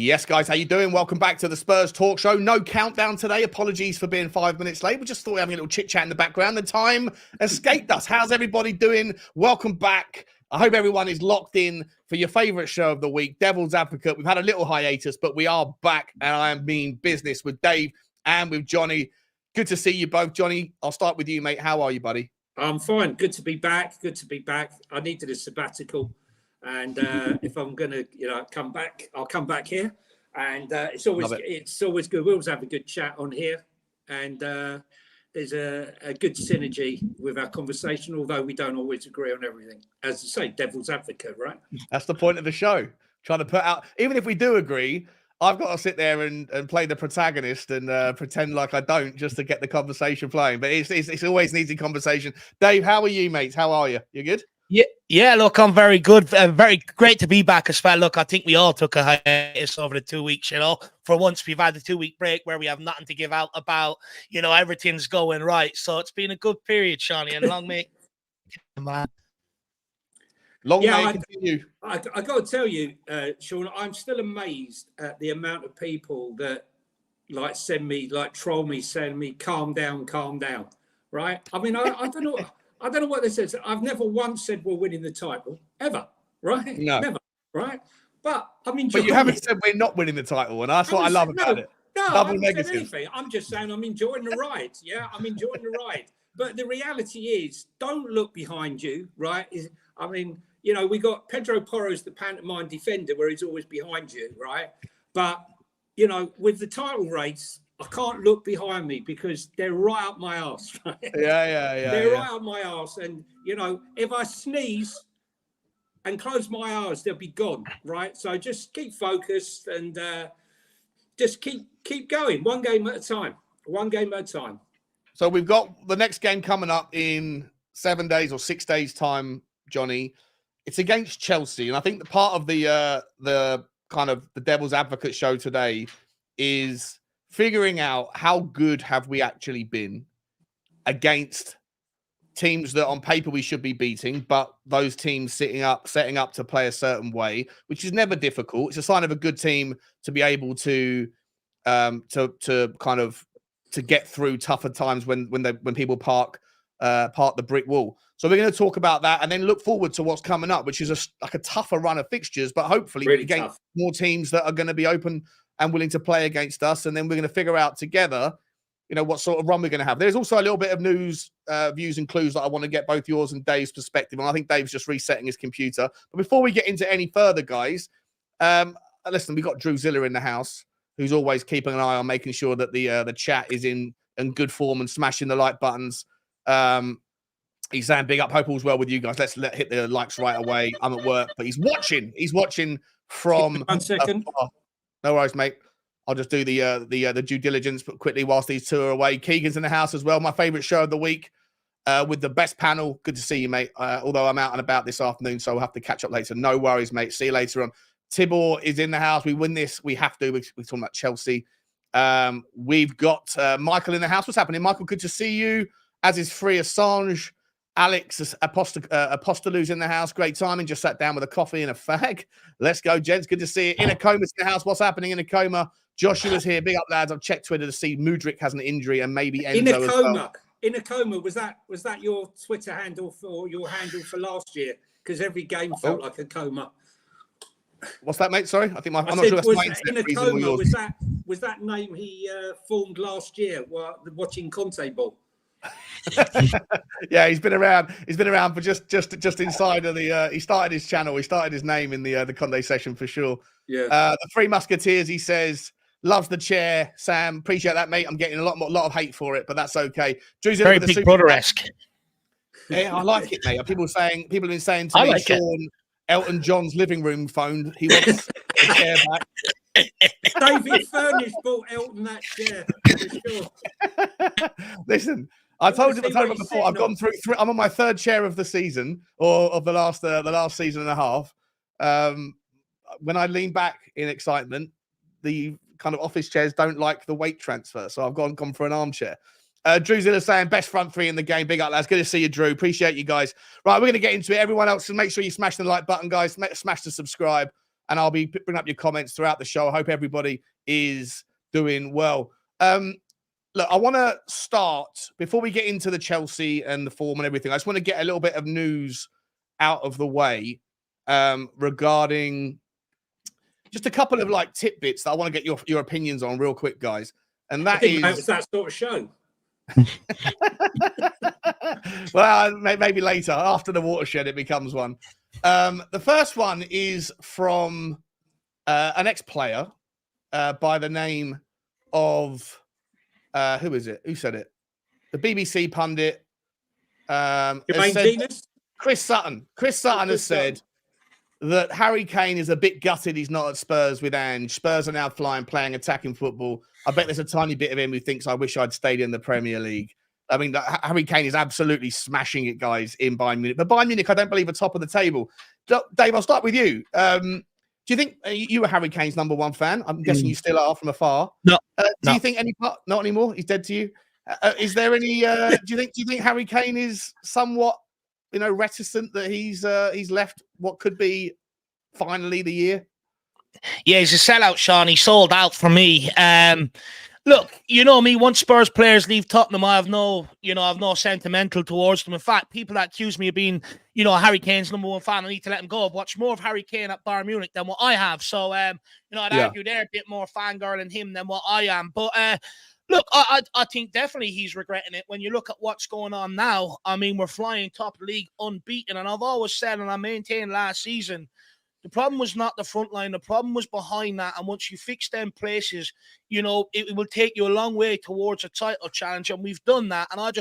Yes, guys, how you doing? Welcome back to the Spurs Talk Show. No countdown today. Apologies for being 5 minutes late. We just thought we were having a little chit-chat in the background. The time escaped us. How's everybody doing? Welcome back. I hope everyone is locked in for your favourite show of the week, Devil's Advocate. We've had a little hiatus, but we are back, and I mean business with Dave and with Johnny. Good to see you both. Johnny, I'll start with you, mate. How are you, buddy? I'm fine. Good to be back. Good to be back. I needed a sabbatical. And if I'm going to, come back, I'll come back here. And it's always good. We always have a good chat on here. And there's a good synergy with our conversation, although we don't always agree on everything. As I say, devil's advocate, right? That's the point of the show. Trying to put out, even if we do agree, I've got to sit there and play the protagonist and pretend like I don't, just to get the conversation flowing. But it's always an easy conversation. Dave, how are you, mates? How are you? You good? Yeah. Look, I'm very good. Very great to be back as well. Look, I think we all took a hiatus over the 2 weeks. For once we've had a 2-week break where we have nothing to give out about. Everything's going right. So it's been a good period, Shawnee, and long may man. Long may continue. I got to tell you, Sean, I'm still amazed at the amount of people that troll me, send me, calm down, right? I mean, I don't know. I don't know what this is. I've never once said we're winning the title, ever, right? No. Never, right? But I'm But enjoying you haven't said we're not winning the title, and that's what I love about it. No, Double I haven't negative. said anything. I'm just saying I'm enjoying the ride. Yeah, I'm enjoying the ride. But the reality is, don't look behind you, right? We got Pedro Porro's the pantomime defender where he's always behind you, right? But, with the title race, I can't look behind me because they're right up my arse. Right? Yeah. They're right up my arse. And, if I sneeze and close my eyes, they'll be gone, right? So just keep focused and just keep going. One game at a time. So we've got the next game coming up in 7 days or 6 days' time, Johnny. It's against Chelsea. And I think the part of the kind of the Devil's Advocate show today is figuring out how good have we actually been against teams that on paper we should be beating, but those teams setting up to play a certain way, which is never difficult. It's a sign of a good team to be able to get through tougher times when people park the brick wall. So we're going to talk about that and then look forward to what's coming up, which is a tougher run of fixtures, but hopefully really against tough. More teams that are going to be open and willing to play against us. And then we're going to figure out together, what sort of run we're going to have. There's also a little bit of news, views and clues that I want to get both yours and Dave's perspective. And I think Dave's just resetting his computer. But before we get into any further, guys, listen, we've got Drew Zilla in the house, who's always keeping an eye on making sure that the chat is in good form and smashing the like buttons. He's saying big up. Hope all's well with you guys. Let's hit the likes right away. I'm at work, but he's watching. He's watching from 1 second. afar. No worries, mate. I'll just do the due diligence quickly whilst these two are away. Keegan's in the house as well. My favourite show of the week with the best panel. Good to see you, mate. Although I'm out and about this afternoon, so we'll have to catch up later. No worries, mate. See you later on. Tibor is in the house. We win this. We have to. We're talking about Chelsea. We've got Michael in the house. What's happening, Michael? Good to see you. As is Free Assange. Alex Apostolou's in the house. Great timing. Just sat down with a coffee and a fag. Let's go, gents. Good to see you. Inacoma's in the house. What's happening in Inacoma? Joshua's here. Big up, lads. I've checked Twitter to see Mudryk has an injury and maybe Enzo as well. Inacoma, was that your Twitter handle for your handle for last year? Because every game felt like a coma. What's that, mate? Sorry, I'm not sure that's my Inacoma, was that name he formed last year while watching Conte ball? Yeah, he's been around for just inside of the he started his channel, he started his name in the Conde session for sure. Yeah. The Three Musketeers, he says, loves the chair. Sam, appreciate that, mate. I'm getting a lot of hate for it, but that's okay. Drew's very Big Brother-esque. Yeah, I like it, mate. People have been saying to me, Sean, Elton John's living room phone. He wants the chair back. David Furnish bought Elton that chair for sure. Listen, I told you before. I've gone through. I'm on my third chair of the season, or of the last season and a half. When I lean back in excitement, the kind of office chairs don't like the weight transfer, so I've gone for an armchair. Drew Zilla saying best front three in the game. Big up, lads. Good to see you, Drew. Appreciate you guys. Right, we're going to get into it. Everyone else, make sure you smash the like button, guys. Smash the subscribe. and I'll be bringing up your comments throughout the show. I hope everybody is doing well. Look, I want to start, before we get into the Chelsea and the form and everything, I just want to get a little bit of news out of the way regarding just a couple of like tidbits that I want to get your opinions on real quick, guys. And that is... That was that sort of show. Well, maybe later, after the watershed, it becomes one. The first one is from an ex-player by the name of... who is it? Who said it? The BBC pundit. Chris Sutton. Chris Sutton has said that Harry Kane is a bit gutted he's not at Spurs with Ange. Spurs are now playing attacking football. I bet there's a tiny bit of him who thinks I wish I'd stayed in the Premier League. I mean, Harry Kane is absolutely smashing it, guys, in Bayern Munich. But Bayern Munich, I don't believe, are top of the table. Dave, I'll start with you. Do you think you were Harry Kane's number one fan? I'm guessing you still are from afar. No. Do you think any part? Not anymore. He's dead to you. Is there any? Do you think Harry Kane is somewhat, reticent that he's left what could be finally the year? Yeah, he's a sellout, Sean. He sold out for me. Look, you know me, once Spurs players leave Tottenham, I have no sentimental towards them. In fact, people that accuse me of being, Harry Kane's number one fan, I need to let him go. I've watched more of Harry Kane at Bayern Munich than what I have. So, I'd argue they're a bit more fangirl in him than what I am. But, look, I think definitely he's regretting it. When you look at what's going on now, I mean, we're flying top of the league unbeaten. And I've always said, and I maintained last season, the problem was not the front line. The problem was behind that. And once you fix them places, it will take you a long way towards a title challenge. And we've done that. And I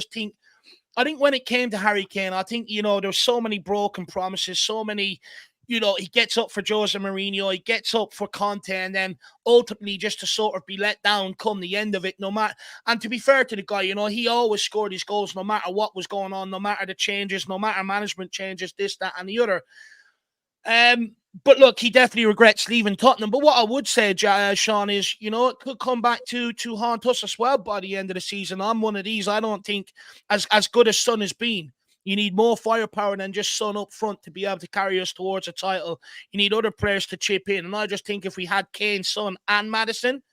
think when it came to Harry Kane, I think, there's so many broken promises, so many, he gets up for Jose Mourinho, he gets up for Conte, and then ultimately just to sort of be let down come the end of it, no matter. And to be fair to the guy, he always scored his goals no matter what was going on, no matter the changes, no matter management changes, this, that, and the other. But look, he definitely regrets leaving Tottenham. But what I would say, Sean, is, it could come back to haunt us as well by the end of the season. I'm one of these. I don't think, as good as Son has been, you need more firepower than just Son up front to be able to carry us towards a title. You need other players to chip in. And I just think if we had Kane, Son, and Maddison,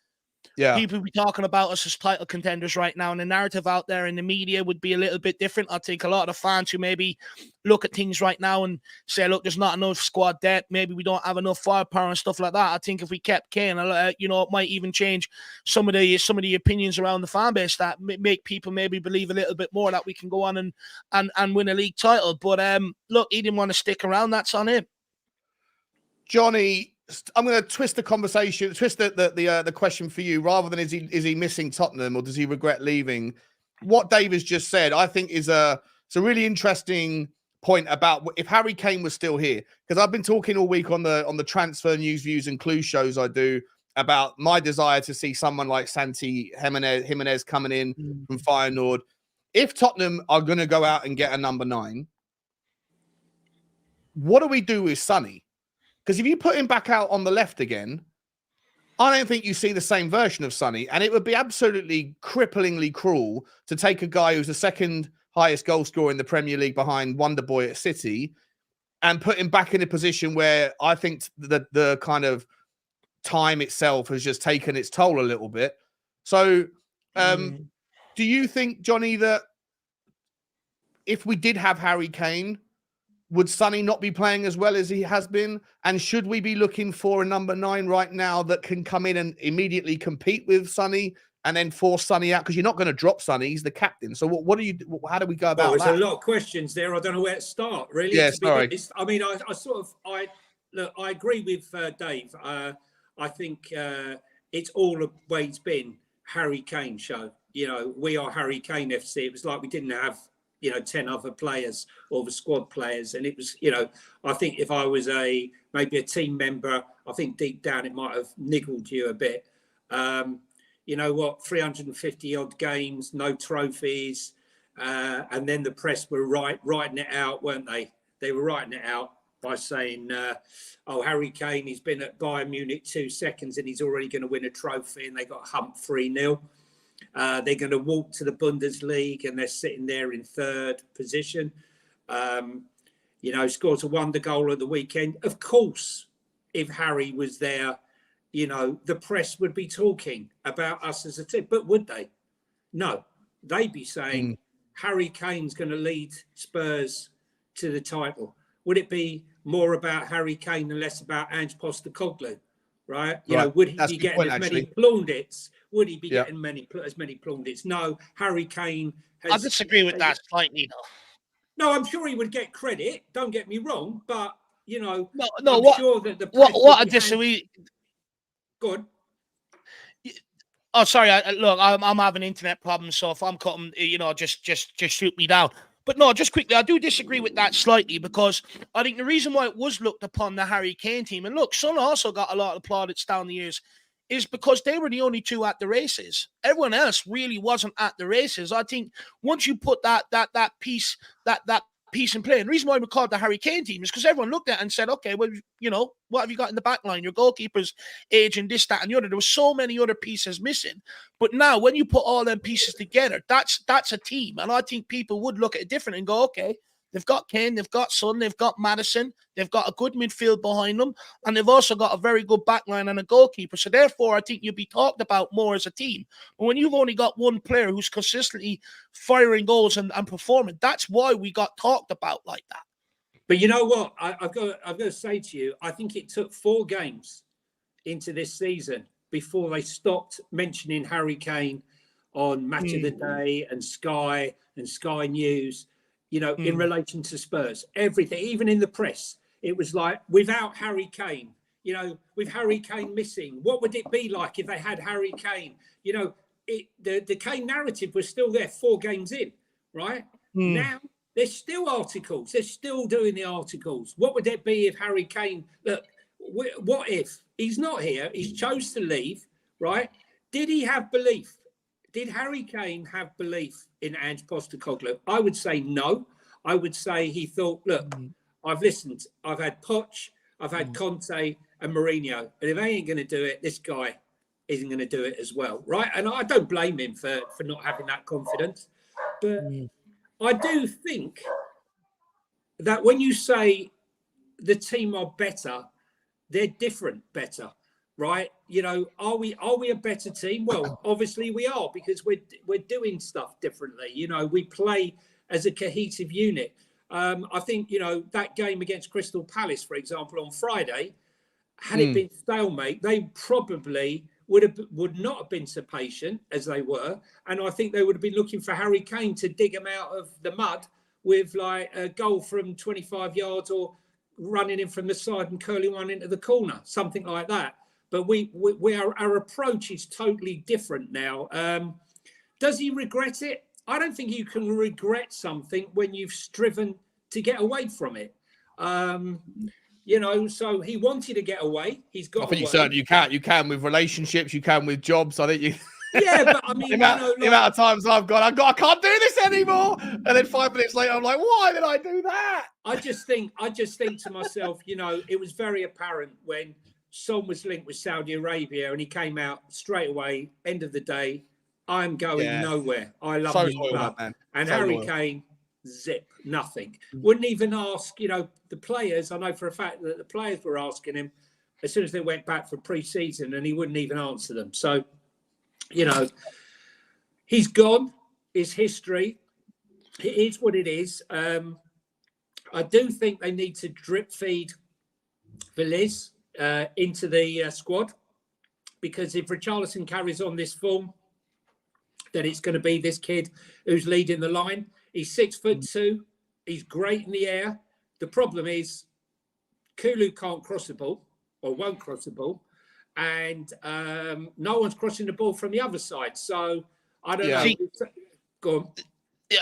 people would be talking about us as title contenders right now, and the narrative out there in the media would be a little bit different. I think a lot of the fans who maybe look at things right now and say, look, there's not enough squad depth, maybe we don't have enough firepower and stuff like that. I think if we kept Kane, it might even change some of the opinions around the fan base that make people maybe believe a little bit more that we can go on and win a league title. But look, he didn't want to stick around. That's on him. Johnny, I'm going to twist the conversation, twist the question for you, rather than is he missing Tottenham or does he regret leaving? What Dave has just said, I think it's a really interesting point about if Harry Kane was still here, because I've been talking all week on the transfer news, views, and clues shows I do about my desire to see someone like Santi Jimenez coming in from Feyenoord. If Tottenham are going to go out and get a number 9, what do we do with Sonny? Because if you put him back out on the left again, I don't think you see the same version of Sonny. And it would be absolutely cripplingly cruel to take a guy who's the second highest goal scorer in the Premier League behind Wonderboy at City and put him back in a position where I think the kind of time itself has just taken its toll a little bit. So do you think, Johnny, that if we did have Harry Kane, would Sonny not be playing as well as he has been? And should we be looking for a number 9 right now that can come in and immediately compete with Sonny and then force Sonny out? Because you're not going to drop Sonny. He's the captain. So how do we go about that? There's a lot of questions there. I don't know where to start, really. Yeah, sorry. I mean, I agree with Dave. I think it's always been Harry Kane show. We are Harry Kane FC. It was like we didn't have 10 other players or the squad players. And it was, I think if I was maybe a team member, I think deep down it might have niggled you a bit. 350 odd games, no trophies. And then the press were writing it out, weren't they? They were writing it out by saying, Harry Kane, he's been at Bayern Munich 2 seconds and he's already going to win a trophy, and they got humped 3-0. They're going to walk to the Bundesliga and they're sitting there in 3rd position. Scores a wonder goal at the weekend. Of course, if Harry was there, you know, the press would be talking about us as a team. But would they? No. They'd be saying Harry Kane's going to lead Spurs to the title. Would it be more about Harry Kane and less about Ange Postecoglou? Right? You know, would he be getting as many plaudits? Would he be getting as many plaudits? No, Harry Kane has... I disagree with that slightly, though. No, I'm sure he would get credit. Don't get me wrong, but you know, sure that the press what I disagree. Good. Oh, sorry. Look, I'm having internet problems, so if I'm cutting, you know, just shoot me down. But no, just quickly, I do disagree with that slightly because I think the reason why it was looked upon the Harry Kane team, and look, Son also got a lot of plaudits down the years, is because they were the only two at the races. Everyone else really wasn't at the races. I think once you put that piece in play, and the reason why we called the Harry Kane team is because everyone looked at it and said, okay, well, you know, what have you got in the back line? Your goalkeeper's age and this, that, and the other. There were so many other pieces missing. But now when you put all them pieces together, that's a team. And I think people would look at it different and go, okay, they've got Kane, they've got Son, they've got Maddison, they've got a good midfield behind them, and they've also got a very good backline and a goalkeeper. So therefore, I think you'll be talked about more as a team. But when you've only got one player who's consistently firing goals and performing, that's why we got talked about like that. But you know what? I've got to say to you, I think it took 4 games into this season before they stopped mentioning Harry Kane on Match of the Day and Sky News. You know, in relation to Spurs, everything, even in the press, it was like, without Harry Kane, you know, with Harry Kane missing, what would it be like if they had Harry Kane? You know, the Kane narrative was still there 4 games in, right? Now, there's still articles. They're still doing the articles. What would it be if Harry Kane, look, what if he's not here? He's chose to leave, right? Did he have belief? Did Harry Kane have belief in Ange Postecoglou? I would say no. I would say he thought, look, I've listened. I've had Poch, I've had Conte and Mourinho. And if they ain't going to do it, this guy isn't going to do it as well, right? And I don't blame him for not having that confidence. But I do think that when you say the team are better, they're different better. Right, you know, are we a better team? Well, obviously we are, because we're doing stuff differently. You know, we play as a cohesive unit. I think, you know, that game against Crystal Palace, for example, on Friday, had it been stalemate, they probably would not have been so patient as they were, and I think they would have been looking for Harry Kane to dig them out of the mud with like a goal from 25 yards or running in from the side and curling one into the corner, something like that. But our approach is totally different now. Does he regret it? I don't think you can regret something when you've striven to get away from it. You know, so he wanted to get away. He's got. I think you can. You can with relationships. You can with jobs. I think you. Yeah, but I mean, the amount of times I've gone, I can't do this anymore. And then 5 minutes later, I'm like, why did I do that? I just think to myself, you know, it was very apparent when Son was linked with Saudi Arabia and he came out straight away. End of the day, I'm going nowhere. I love him, man. And Harry Kane, zip, nothing. Wouldn't even ask, you know, the players. I know for a fact that the players were asking him as soon as they went back for pre-season, and he wouldn't even answer them. So, you know, he's gone. It's history. It is what it is. I do think they need to drip feed Veliz into the squad, because if Richarlison carries on this form, then it's going to be this kid who's leading the line. He's 6'2". He's great in the air. The problem is Kulu can't cross the ball, or won't cross the ball, and no one's crossing the ball from the other side. So I don't know. Go on.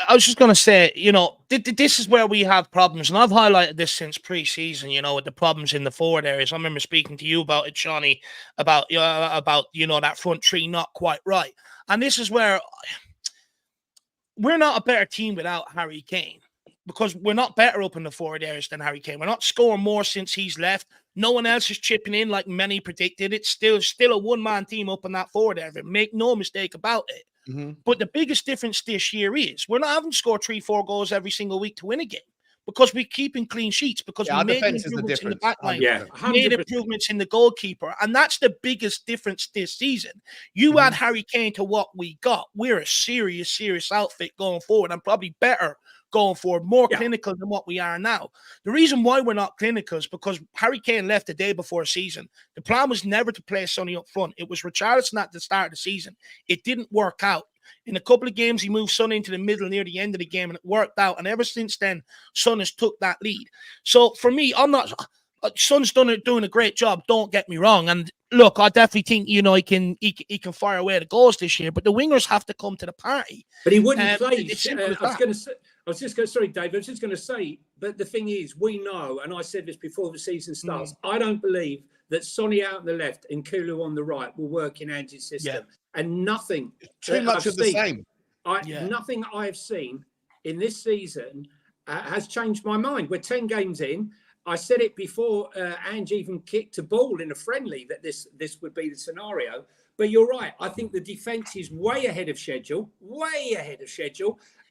I was just going to say, you know, this is where we have problems. And I've highlighted this since pre-season, you know, with the problems in the forward areas. I remember speaking to you about it, Johnny, about you know, that front three not quite right. And this is where we're not a better team without Harry Kane, because we're not better up in the forward areas than Harry Kane. We're not scoring more since he's left. No one else is chipping in like many predicted. It's still a one-man team up in that forward area. Make no mistake about it. But the biggest difference this year is we're not having to score 3-4 goals every single week to win a game. because we're keeping clean sheets, because we our made defense is the improvements in the difference. back line, 100%. made improvements in the goalkeeper. And that's the biggest difference this season. You add Harry Kane to what we got. We're a serious outfit going forward, and probably better going forward, more clinical than what we are now. The reason why we're not clinical is because Harry Kane left the day before season. The plan was never to play Sonny up front. It was Richarlison at the start of the season. It didn't work out. In a couple of games, he moved Son into the middle near the end of the game, and it worked out. And ever since then, Son has took that lead. So for me, I'm not. Son's doing a great job. Don't get me wrong. And look, I definitely think he can fire away the goals this year. But the wingers have to come to the party. But he wouldn't play. I was just going to, sorry, Dave, I was just going to say, but the thing is, we know, and I said this before the season starts, I don't believe that Sonny out on the left and Kulu on the right will work in Ange's system. And nothing. Too much of the same. Nothing I have seen in this season has changed my mind. We're 10 games in. I said it before Ange even kicked a ball in a friendly that this would be the scenario. But you're right. I think the defence is way ahead of schedule.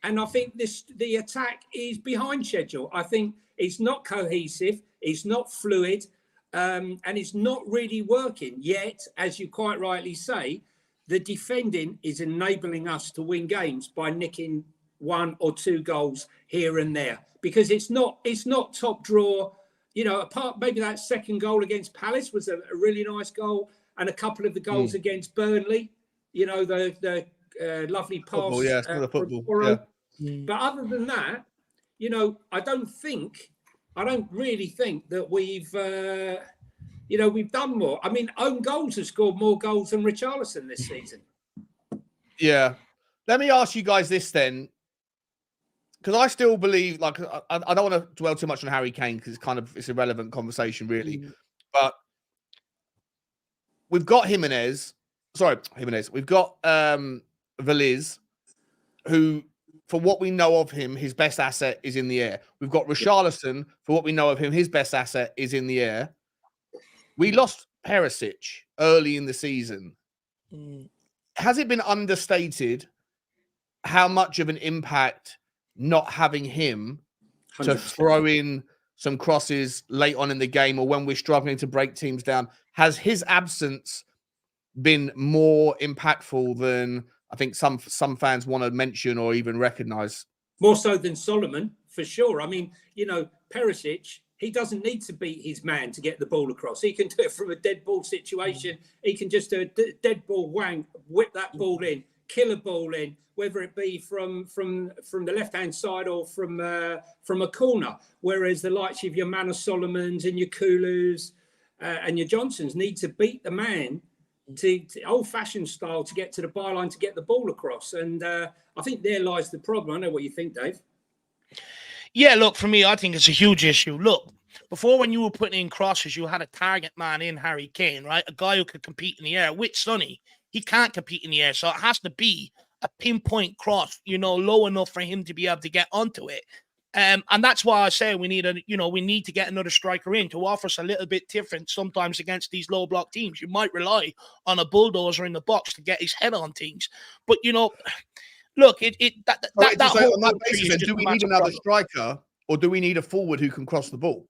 And I think the attack is behind schedule. I think it's not cohesive. It's not fluid. And it's not really working. Yet, as you quite rightly say, the defending is enabling us to win games by nicking 1 or 2 goals here and there. Because it's not top draw. You know, apart maybe that second goal against Palace was a really nice goal, and a couple of the goals against Burnley. You know, the lovely pass. Football. But other than that, you know, I don't really think that we've done more. I mean, own goals have scored more goals than Richarlison this season. Yeah. Let me ask you guys this then. Because I still believe, like, I don't want to dwell too much on Harry Kane because it's irrelevant conversation, really. But we've got Jimenez. We've got Veliz, who, for what we know of him, his best asset is in the air. We've got Richarlison, for what we know of him, his best asset is in the air. We lost Perisic early in the season. Has it been understated how much of an impact not having him 100%. To throw in some crosses late on in the game, or when we're struggling to break teams down, has his absence been more impactful than I think some fans want to mention or even recognize? More so than Solomon, for sure. I mean, you know, Perisic, he doesn't need to beat his man to get the ball across. He can do it from a dead ball situation. He can just do a dead ball wang, whip that ball in, kill a ball in, whether it be from the left-hand side or from a corner. Whereas the likes of your Manor Solomons and your Kulus and your Johnsons need to beat the man to old-fashioned style to get to the byline to get the ball across. And I think there lies the problem. I know what you think, Dave. Yeah, look, for me, I think it's a huge issue. Look, before when you were putting in crosses, you had a target man in Harry Kane, right? A guy who could compete in the air. With Sonny, he can't compete in the air. So it has to be a pinpoint cross, you know, low enough for him to be able to get onto it. And that's why I say we need to get another striker in to offer us a little bit different sometimes against these low block teams. You might rely on a bulldozer in the box to get his head on things. But, you know, look, do we need another striker, or do we need a forward who can cross the ball?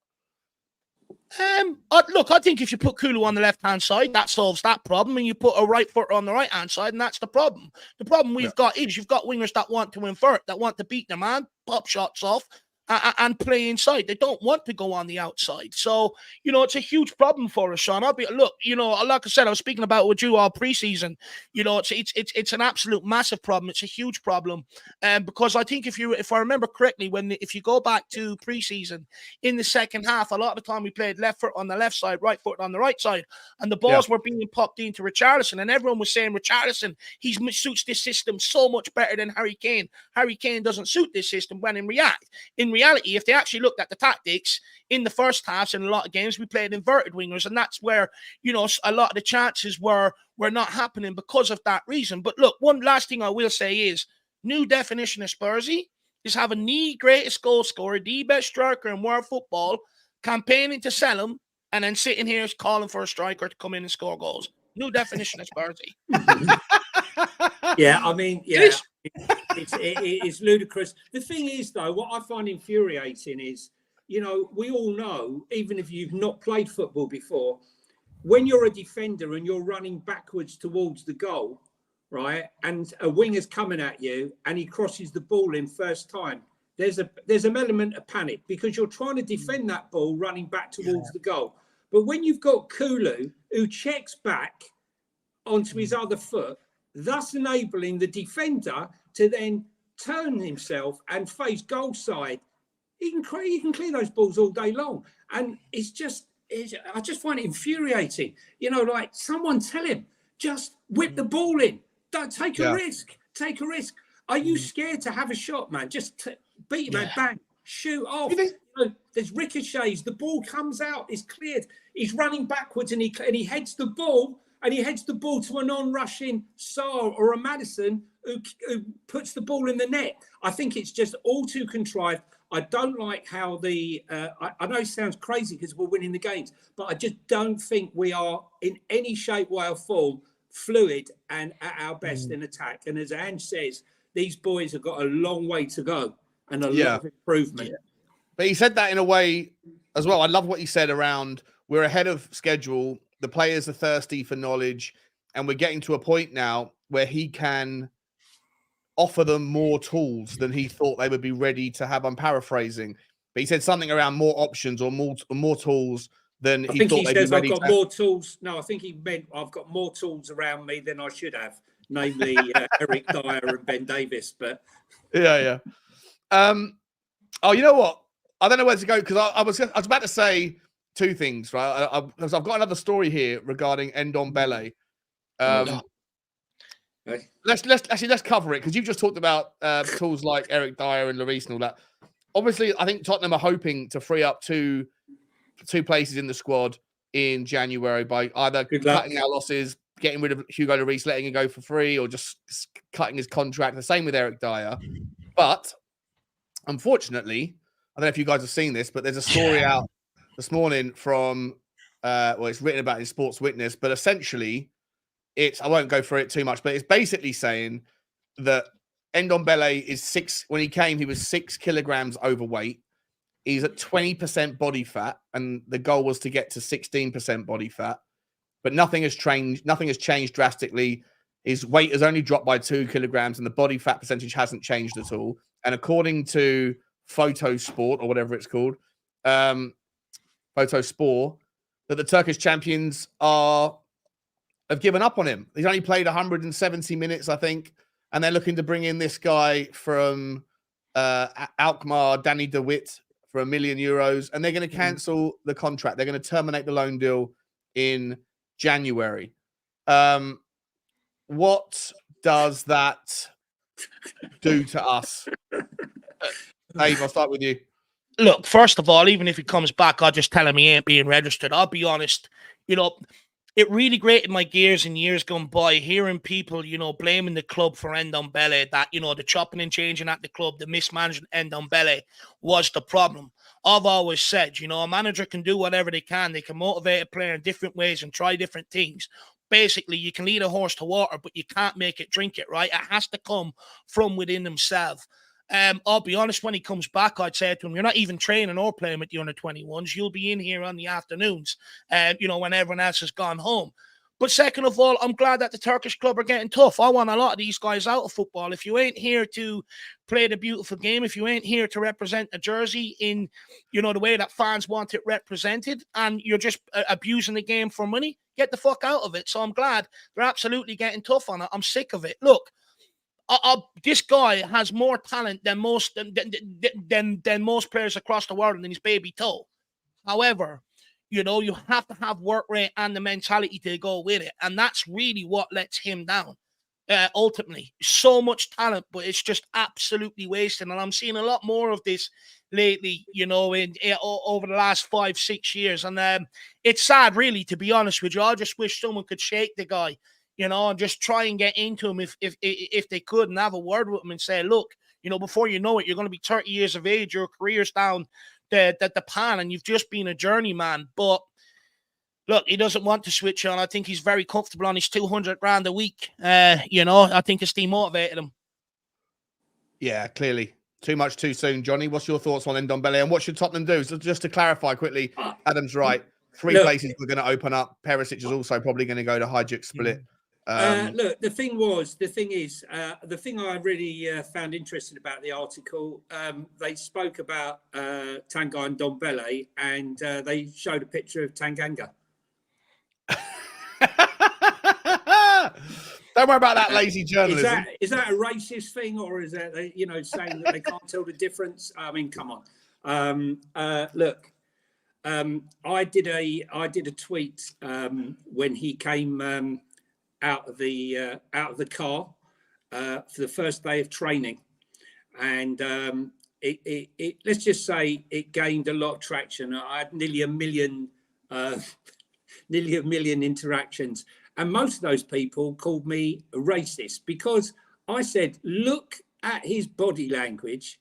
Look, I think if you put Kulu on the left-hand side, that solves that problem, and you put a right footer on the right-hand side, and that's the problem. The problem we've got is you've got wingers that want to invert, that want to beat their man, pop shots off, and play inside. They don't want to go on the outside. So, you know, it's a huge problem for us, Sean. Look, you know, like I said, I was speaking about it with you all preseason. You know, it's an absolute massive problem. It's a huge problem. Because I think if I remember correctly, if you go back to preseason in the second half, a lot of the time we played left foot on the left side, right foot on the right side, and the balls were being popped into Richarlison, and everyone was saying Richarlison, he suits this system so much better than Harry Kane. Harry Kane doesn't suit this system. When in reality, if they actually looked at the tactics in the first halves in a lot of games, we played inverted wingers, and that's where, you know, a lot of the chances were not happening because of that reason. But look, one last thing I will say is new definition of Spursy is having the greatest goal scorer, the best striker in world football, campaigning to sell him, and then sitting here calling for a striker to come in and score goals. New definition of Spursy. Yeah, I mean, yeah. It's ludicrous. The thing is, though, what I find infuriating is, we all know, even if you've not played football before, when you're a defender and you're running backwards towards the goal, right, and a winger's coming at you and he crosses the ball in first time, there's an element of panic because you're trying to defend that ball running back towards the goal. But when you've got Kulu who checks back onto his other foot, thus enabling the defender to then turn himself and face goal side, he can clear those balls all day long. And I just find it infuriating. Like someone tell him, just whip the ball in. Don't take a risk. Take a risk. Are you scared to have a shot, man? Just beat him, man. Bang. Shoot off. There's ricochets. The ball comes out. It's cleared. He's running backwards and he heads the ball. And he heads the ball to a non-rushing Sarr or a Maddison who puts the ball in the net. I think it's just all too contrived. I don't like how I know it sounds crazy because we're winning the games, but I just don't think we are in any shape, way or form fluid and at our best in attack. And as Ange says, these boys have got a long way to go and a lot of improvement. Yeah. But he said that in a way as well. I love what he said around we're ahead of schedule. The players are thirsty for knowledge, and we're getting to a point now where he can offer them more tools than he thought they would be ready to have. I'm paraphrasing, but he said something around more options or more tools than he thought they'd be ready to have. I've got more tools. No, I think he meant I've got more tools around me than I should have, namely Eric Dyer and Ben Davis. But yeah. Oh, you know what? I don't know where to go because I was about to say two things, right? Because I've got another story here regarding Ndombele. Let's cover it because you've just talked about tools like Eric Dyer and Lloris and all that. Obviously, I think Tottenham are hoping to free up two places in the squad in January by either cutting our losses, getting rid of Hugo Lloris, letting him go for free, or just cutting his contract. The same with Eric Dyer. But unfortunately, I don't know if you guys have seen this, but there's a story out this morning from, it's written about in Sports Witness, but essentially I won't go through it too much, but it's basically saying that Ndombele is when he came, he was 6 kilograms overweight. He's at 20% body fat, and the goal was to get to 16% body fat, but nothing has changed drastically. His weight has only dropped by 2 kilograms, and the body fat percentage hasn't changed at all. And according to Photo Sport, or whatever it's called, Photo Sport, that the Turkish champions have given up on him. He's only played 170 minutes, I think, and they're looking to bring in this guy from Alkmaar, Danny De Witt, for €1 million, and they're going to cancel the contract. They're going to terminate the loan deal in January. What does that do to us? Dave, I'll start with you. Look, first of all, even if he comes back, I'll just tell him he ain't being registered. I'll be honest. It really grated my gears in years gone by, hearing people, blaming the club for Ndombele, that, the chopping and changing at the club, the mismanagement Ndombele was the problem. I've always said, a manager can do whatever they can. They can motivate a player in different ways and try different things. Basically, you can lead a horse to water, but you can't make it drink it, right? It has to come from within himself. I'll be honest, when he comes back, I'd say to him, you're not even training or playing with the under-21s. You'll be in here on the afternoons, when everyone else has gone home. But second of all, I'm glad that the Turkish club are getting tough. I want a lot of these guys out of football. If you ain't here to play the beautiful game, if you ain't here to represent a jersey in, the way that fans want it represented, and you're just abusing the game for money, get the fuck out of it. So I'm glad they're absolutely getting tough on it. I'm sick of it. Look, this guy has more talent than most than most players across the world, and his baby toe. However, you have to have work rate and the mentality to go with it, and that's really what lets him down. Ultimately, so much talent, but it's just absolutely wasted. And I'm seeing a lot more of this lately, over the last 5-6 years, and it's sad, really, to be honest with you. I just wish someone could shake the guy. And just try and get into him if they could, and have a word with him and say, look, before you know it, you're going to be 30 years of age, your career's down the pan, and you've just been a journeyman. But look, he doesn't want to switch on. I think he's very comfortable on his 200 grand a week. I think it's demotivated him. Yeah, clearly. Too much too soon, Johnny. What's your thoughts on Ndombele, and what should Tottenham do? So just to clarify quickly, Adam's right. 3 places we're going to open up. Perisic is also probably going to go to Hojbjerg split. Look, the thing I really found interesting about the article, they spoke about Tanguy and Ndombele, and they showed a picture of Tanganga. Don't worry about that lazy journalism. Is that a racist thing, or is that saying that they can't tell the difference? I mean, come on. Look, I did a tweet when he came out of the car for the first day of training, and let's just say it gained a lot of traction. I had nearly a million interactions, and most of those people called me a racist because I said, look at his body language.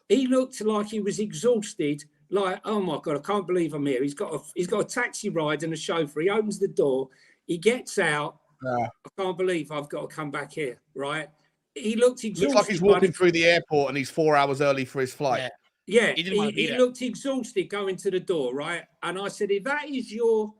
He looked like he was exhausted. Like, oh my God, I can't believe I'm here. He's got a taxi ride and a chauffeur. He opens the door, he gets out. I can't believe I've got to come back here, right? He looked exhausted. Looks like he's walking through the airport and he's 4 hours early for his flight. Yeah, he looked exhausted going to the door, right? And I said, if that is your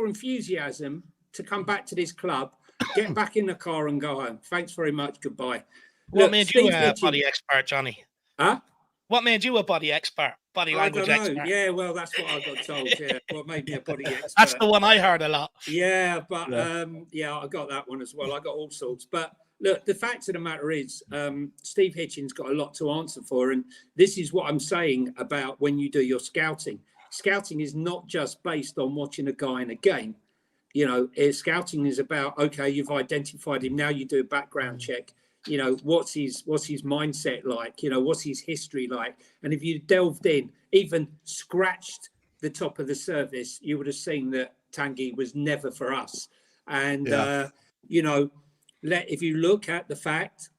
enthusiasm to come back to this club, get back in the car and go home. Thanks very much. Goodbye. What made you a body expert, Johnny? Huh? What made you a body expert? Body language expert? Yeah, well, that's what I got told. Yeah, what made me a body expert? That's the one I heard a lot. Yeah, but I got that one as well. I got all sorts. But look, the fact of the matter is, Steve Hitchens got a lot to answer for, and this is what I'm saying about when you do your scouting. Scouting is not just based on watching a guy in a game. Scouting is about, okay, you've identified him. Now you do a background check. What's his mindset like? What's his history like? And if you delved in, even scratched the top of the surface, you would have seen that Tanguy was never for us. And, if you look at the fact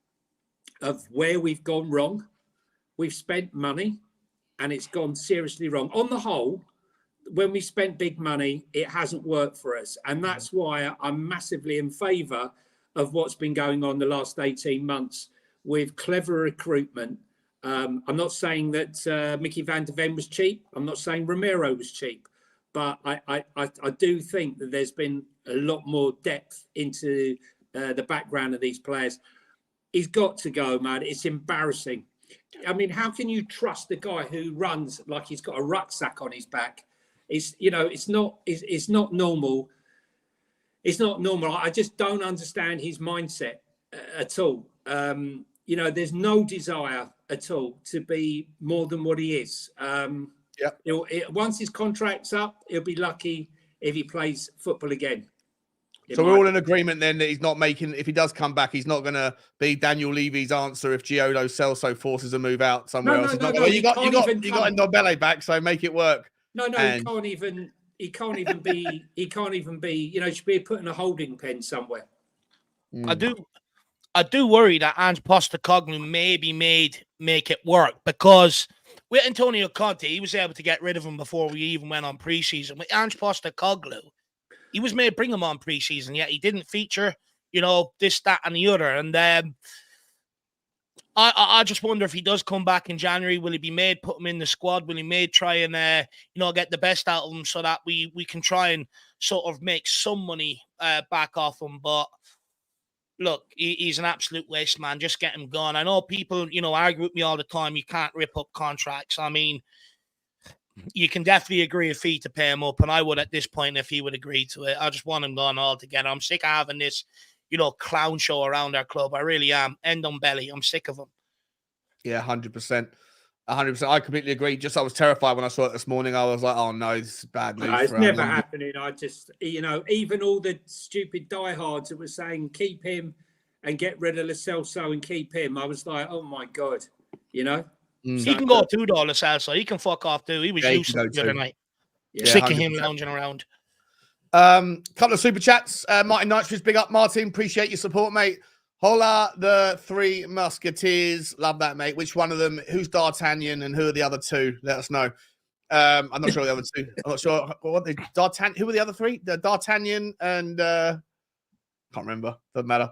of where we've gone wrong, we've spent money and it's gone seriously wrong. On the whole, when we spent big money, it hasn't worked for us. And that's why I'm massively in favour of what's been going on the last 18 months with clever recruitment. I'm not saying that Mickey van der Ven was cheap. I'm not saying Romero was cheap. But I do think that there's been a lot more depth into the background of these players. He's got to go, man. It's embarrassing. I mean, how can you trust the guy who runs like he's got a rucksack on his back? It's not normal. It's not normal. I just don't understand his mindset at all. There's no desire at all to be more than what he is. Once his contract's up, he'll be lucky if he plays football again. So we're all in agreement then that he's not making, if he does come back, he's not going to be Daniel Levy's answer if Giodo Celso forces a move out somewhere else. You got Ndombele back, so make it work. No, he can't even be, he should be putting a holding pen somewhere. I do worry that Ange Postecoglou maybe make it work, because with Antonio Conte, he was able to get rid of him before we even went on preseason. With Ange Postecoglou, he was made to bring him on preseason, yet he didn't feature, this, that, and the other. And I just wonder if he does come back in January, will he be made put him in the squad? Will he try and get the best out of him so that we can try and sort of make some money back off him? But look, he's an absolute waste, man. Just get him gone. I know people, argue with me all the time. You can't rip up contracts. I mean, you can definitely agree a fee to pay him up, and I would at this point if he would agree to it. I just want him gone altogether. I'm sick of having this, clown show around our club. I really am. Ndombele, I'm sick of him. Yeah, 100%. 100%. I completely agree. I was terrified when I saw it this morning. I was like, oh no, this is bad news. No, it's never happening. I just, even all the stupid diehards that were saying keep him and get rid of Lo Celso and keep him, I was like, oh my God, He can go too, though, Lo Celso. He can fuck off too. He was useless the other night. Sick of him lounging around. Couple of super chats. Martin Nitrous, big up, Martin. Appreciate your support, mate. Hola, the Three Musketeers. Love that, mate. Which one of them? Who's D'Artagnan and who are the other two? Let us know. I'm not sure the other two. I'm not sure. What they D'Artagnan? Who were the other three? The D'Artagnan and can't remember. Doesn't matter.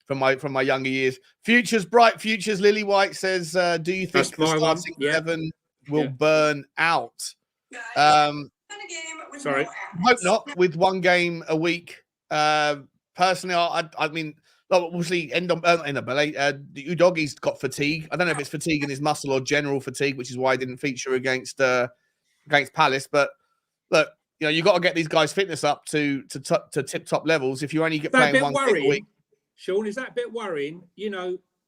from my younger years. Futures bright, futures. Lily White says, "Do you think the starting 11 will burn out?" Sorry, hope not. With one game a week, personally, I mean, obviously, Ndombele, Udogi's got fatigue. I don't know if it's fatigue in his muscle or general fatigue, which is why he didn't feature against Palace. But look, you got to get these guys' fitness up to tip top levels. If you only get playing one game a week, Sean, is that a bit worrying?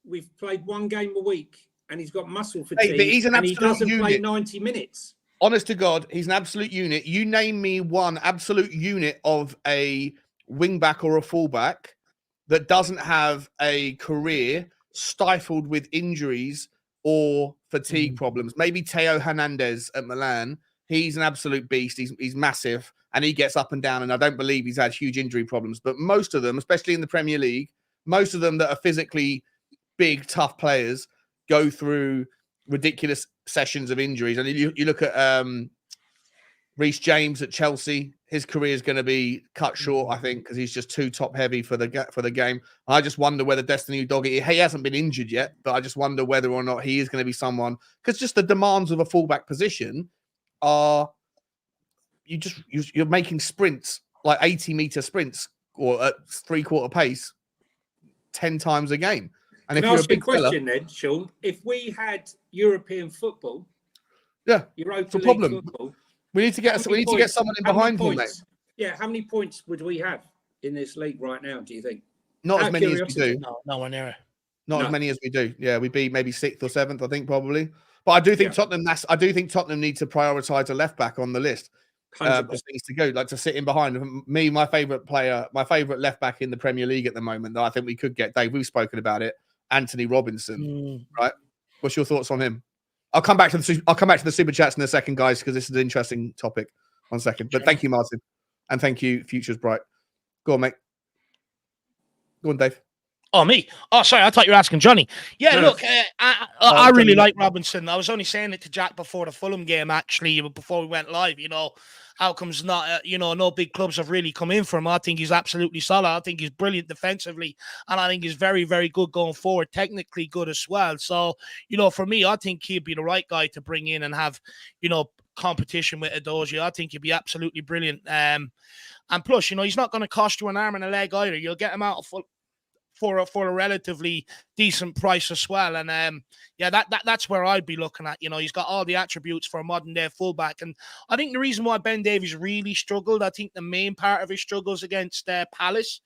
We've played one game a week, and he's got muscle fatigue, but he's an and he doesn't unit. play 90 minutes. Honest to God, he's an absolute unit. You name me one absolute unit of a wing back or a fullback that doesn't have a career stifled with injuries or fatigue problems. Maybe Theo Hernandez at Milan. He's an absolute beast. He's massive, and he gets up and down, and I don't believe he's had huge injury problems. But most of them, especially in the Premier League, most of them that are physically big, tough players go through ridiculous sessions of injuries. And you look at Reece James at Chelsea, his career is going to be cut short, I think, because he's just too top heavy for the game. I just wonder whether Destiny Udogie, he hasn't been injured yet, but I just wonder whether or not he is going to be someone, because just the demands of a fullback position are you're making sprints, like 80-meter sprints or at 3/4 pace 10 times a game. And Can if I you're ask a big you a question then, Sean? If we had European football, Europa League football, we need to get someone in behind him, mate. Yeah, how many points would we have in this league right now, do you think? Not as many as we do. No, nowhere near it. Not as many as we do. Yeah, we'd be maybe 6th or 7th, I think, probably. But I do think Tottenham need to prioritise a left back on the list. Just needs to go, like, to sit in behind me. My favourite player, my favourite left back in the Premier League at the moment that I think we could get, Dave, we've spoken about it, Anthony Robinson. Right? What's your thoughts on him? I'll come back to the super chats in a second, guys, because this is an interesting topic. 1 second. But thank you, Martin. And thank you, Futures Bright. Go on, mate. Go on, Dave. Oh, me? Oh, sorry. I thought you were asking Johnny. Yeah, look, I really like Robinson. I was only saying it to Jack before the Fulham game, actually, before we went live. How comes not, no big clubs have really come in for him? I think he's absolutely solid. I think he's brilliant defensively. And I think he's very, very good going forward, technically good as well. So, for me, I think he'd be the right guy to bring in and have, competition with Udogie. I think he'd be absolutely brilliant. And plus, he's not going to cost you an arm and a leg either. You'll get him out of for a relatively decent price as well. And that's where I'd be looking at. He's got all the attributes for a modern day fullback. And I think the reason why Ben Davies really struggled, I think the main part of his struggles against Palace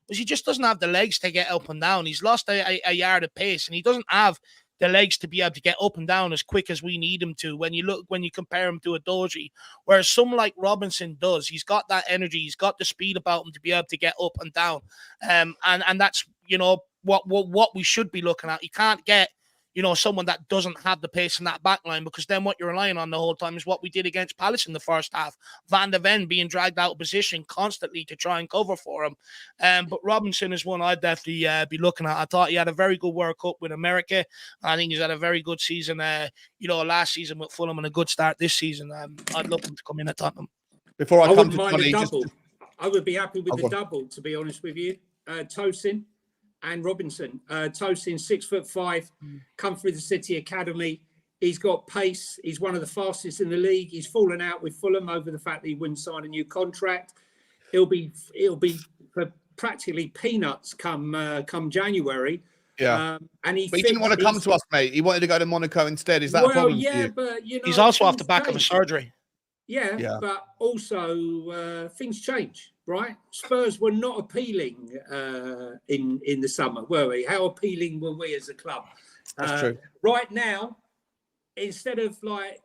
was he just doesn't have the legs to get up and down. He's lost a yard of pace, and he doesn't have the legs to be able to get up and down as quick as we need him to when you compare him to Udogie. Whereas someone like Robinson does. He's got that energy, he's got the speed about him to be able to get up and down. And that's what we should be looking at. You can't get someone that doesn't have the pace in that back line, because then what you're relying on the whole time is what we did against Palace in the first half. Van de Ven being dragged out of position constantly to try and cover for him. But Robinson is one I'd definitely be looking at. I thought he had a very good World Cup with America. I think he's had a very good season, last season with Fulham, and a good start this season. I'd love him to come in at Tottenham. Before I come to Johnny, I would be happy with the double, to be honest with you. Tosin and Robinson. Tosin, 6'5", come through the City Academy. He's got pace. He's one of the fastest in the league. He's fallen out with Fulham over the fact that he wouldn't sign a new contract. It'll be for practically peanuts come January. Yeah, but he didn't want to come to us, mate. He wanted to go to Monaco instead. Is that a problem? Yeah, but he's also off the back of a surgery. Yeah, but also things change. Right, Spurs were not appealing in the summer, were we? How appealing were we as a club? That's true. Right now, instead of like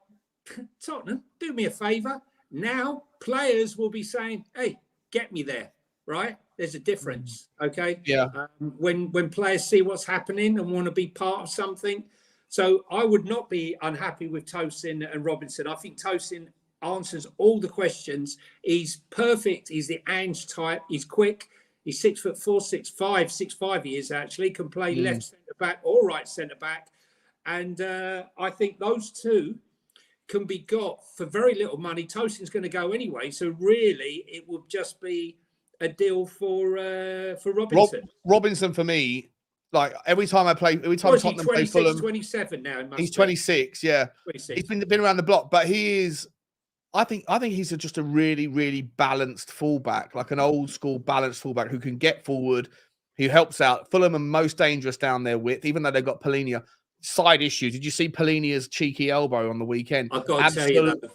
Tottenham, do me a favour. Now players will be saying, "Hey, get me there." Right? There's a difference. Okay. Yeah. When players see what's happening and want to be part of something, so I would not be unhappy with Tosin and Robinson. I think Tosin answers all the questions. He's perfect. He's the Ange type. He's quick. He's 6'4", 6'5" he is actually. Can play left centre back or right centre back. And I think those two can be got for very little money. Tosin's going to go anyway. So really, it would just be a deal for Robinson. Robinson for me, like every time Tottenham play 26, Fulham, 27 now. He's 26. Yeah, 26. He's been around the block, but he is. I think he's just a really, really balanced fullback, like an old school balanced fullback who can get forward, who helps out. Fulham are most dangerous down their width, even though they've got Polina. Side issue. Did you see Polina's cheeky elbow on the weekend? I've got to tell you that.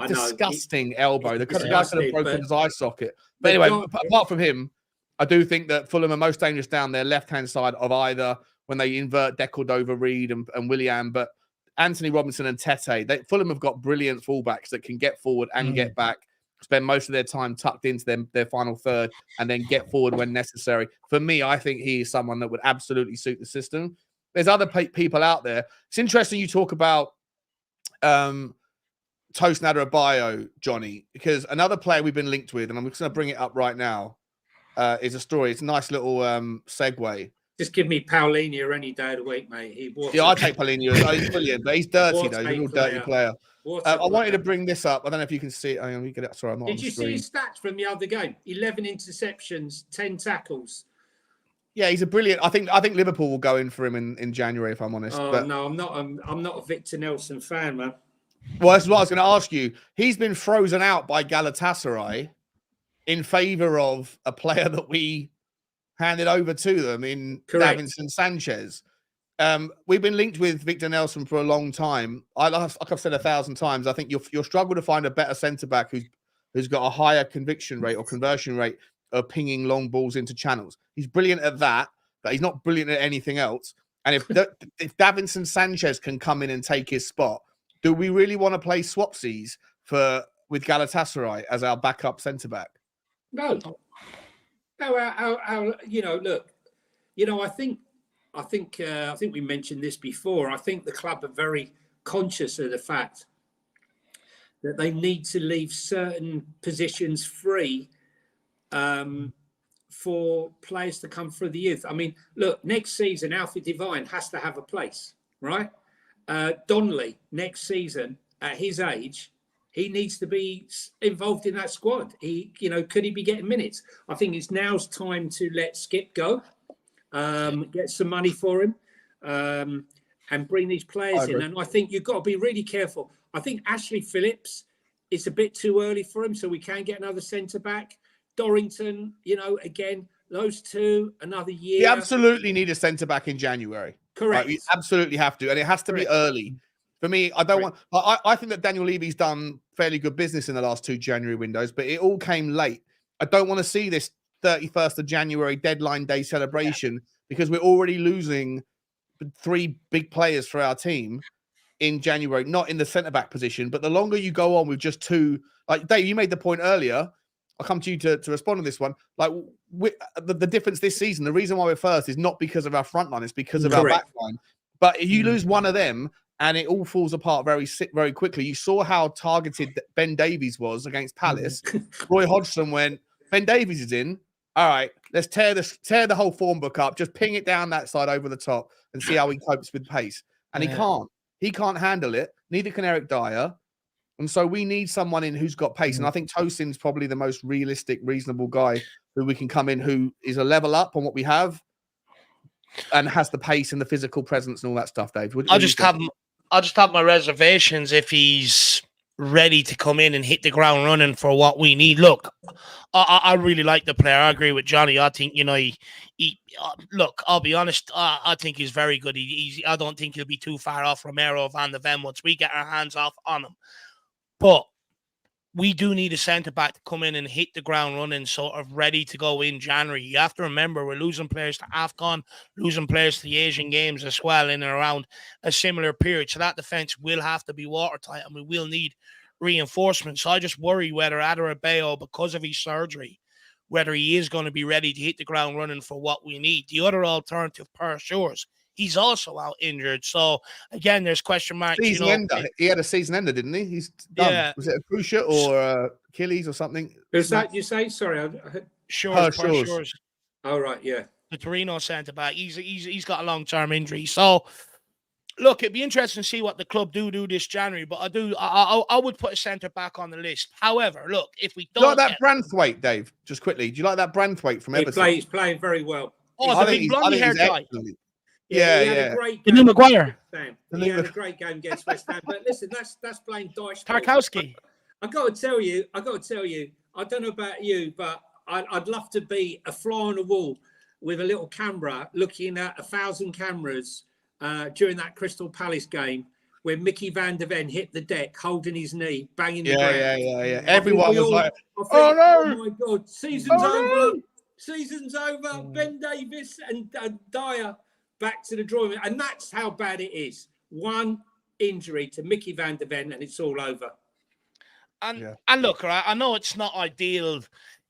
Disgusting elbow. The guy could have broken his eye socket. But anyway, apart from him, I do think that Fulham are most dangerous down their left-hand side of either when they invert Decordova, Reed, and Willian. But Anthony Robinson and Tete, Fulham have got brilliant fullbacks that can get forward and get back, spend most of their time tucked into their final third, and then get forward when necessary. For me, I think he is someone that would absolutely suit the system. There's other people out there. It's interesting you talk about Tosin Adarabioyo, Johnny, because another player we've been linked with, and I'm just going to bring it up right now, is a story. It's a nice little segue. Just give me Paulinho any day of the week, mate. I take Paulinho. He's brilliant, but he's dirty, though. He's a real dirty player. I wanted to bring this up. I don't know if you can see it. Let me get it. Sorry, I'm not on the screen. Did you see his stats from the other game? 11 interceptions, 10 tackles. Yeah, he's a brilliant. I think Liverpool will go in for him in January, if I'm honest. No, I'm not. I'm not a Victor Nelson fan, man. Well, that's what I was going to ask you. He's been frozen out by Galatasaray in favour of a player that we handed over to them in Davinson Sanchez. We've been linked with Victor Nelson for a long time. Like I've said 1,000 times, I think you'll struggle to find a better centre back who's got a higher conviction rate or conversion rate of pinging long balls into channels. He's brilliant at that, but he's not brilliant at anything else. And if Davinson Sanchez can come in and take his spot, do we really want to play swapsies with Galatasaray as our backup centre back? No. Look, I think we mentioned this before. I think the club are very conscious of the fact that they need to leave certain positions free for players to come through the youth. I mean, look, next season, Alfie Devine has to have a place, right? Donnelly, next season, at his age, he needs to be involved in that squad. Could he be getting minutes? I think it's now's time to let Skip go, get some money for him, and bring these players in. And I think you've got to be really careful. I think Ashley Phillips, it's a bit too early for him, so we can get another centre back. Dorrington, again, those two, another year. We absolutely need a centre back in January. Correct. Right? We absolutely have to, and it has to be early. For me, I don't want. I think that Daniel Levy's done fairly good business in the last 2 January windows, but it all came late. I don't want to see this 31st of January deadline day celebration because we're already losing 3 big players for our team in January, not in the centre back position. But the longer you go on with just 2, like Dave, you made the point earlier. I'll come to you to respond to this one. Like the difference this season, the reason why we're first is not because of our front line, it's because of our back line. But if you lose one of them and it all falls apart very quickly. You saw how targeted Ben Davies was against Palace. Roy Hodgson went, Ben Davies is in. All right, let's tear the whole form book up. Just ping it down that side over the top and see how he copes with pace. And he can't. He can't handle it. Neither can Eric Dyer. And so we need someone in who's got pace. And I think Tosin's probably the most realistic, reasonable guy who we can come in who is a level up on what we have and has the pace and the physical presence and all that stuff, Dave. I just have my reservations if he's ready to come in and hit the ground running for what we need. Look, I really like the player. I agree with Johnny. I think, look, I'll be honest. I think he's very good. I don't think he'll be too far off Romero Van de Ven once we get our hands off on him. But we do need a centre-back to come in and hit the ground running, sort of ready to go in January. You have to remember we're losing players to AFCON, losing players to the Asian Games as well in and around a similar period. So that defence will have to be watertight and we will need reinforcement. So I just worry whether Adarabioyo, because of his surgery, whether he is going to be ready to hit the ground running for what we need. The other alternative, SpursTalkShow, he's also out injured. So, again, there's question marks. Season ender. He had a season ender, didn't he? He's done. Yeah. Was it a cruciate or Achilles or something? Is that you say? Sorry. SpursTalkShow. Oh, right, yeah. The Torino centre-back. He's got a long-term injury. So, Look, it'd be interesting to see what the club do this January, but I would put a centre back on the list. However, look, if we Do you like don't that Branthwaite, Dave? Just quickly, do you like that Branthwaite from Everton? He's playing very well. The big blondie haired guy. Yeah, he had a great game. The new Maguire. He had a great game against West Ham. But listen, that's playing dice. Tarkowski. I got to tell you. I don't know about you, but I'd love to be a fly on the wall with a little camera looking at 1,000 cameras during that Crystal Palace game where Mickey van der Ven hit the deck, holding his knee, banging the ground. Yeah. Everyone was like, oh my God, season's over. Season's over. Ben Davies and Dyer back to the drawing room. And that's how bad it is. One injury to Mickey van der Ven and it's all over. And look, right, I know it's not ideal,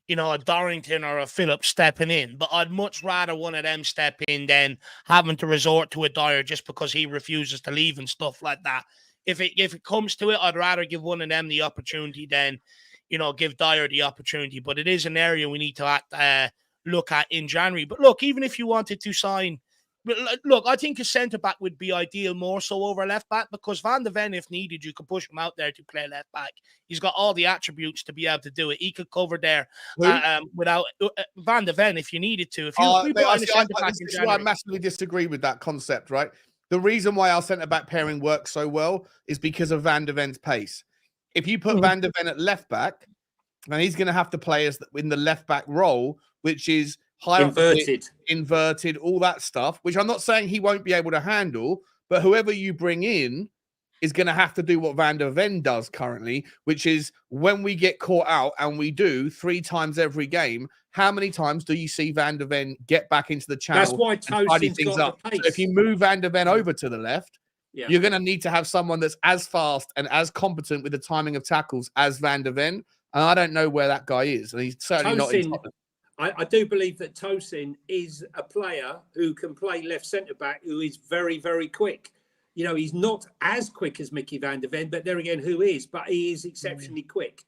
you know, a Dorrington or a Phillips stepping in, but I'd much rather one of them step in than having to resort to a Dyer just because he refuses to leave and stuff like that. If it comes to it, I'd rather give one of them the opportunity than, you know, give Dyer the opportunity. But it is an area we need to look at in January. But look, even if you wanted to sign, look, I think a centre-back would be ideal more so over left-back because Van der Ven, if needed, you could push him out there to play left-back. He's got all the attributes to be able to do it. He could cover there without Van der Ven if you needed to. If you this is why I massively disagree with that concept, right? The reason why our centre-back pairing works so well is because of Van der Ven's pace. If you put Van der Ven at left-back, then he's going to have to play as in the left-back role, which is high inverted, all that stuff, which I'm not saying he won't be able to handle, but whoever you bring in is going to have to do what Van der Ven does currently, which is when we get caught out, and we do 3 times every game, how many times do you see Van der Ven get back into the channel? That's why Tosin's things got up. the pace. So if you move Van der Ven over to the left, you're going to need to have someone that's as fast and as competent with the timing of tackles as Van der Ven, and I don't know where that guy is, and he's certainly not in Tottenham. I do believe that Tosin is a player who can play left centre-back who is very, very quick. You know, he's not as quick as Mickey van der Ven, but there again, who is? But he is exceptionally quick,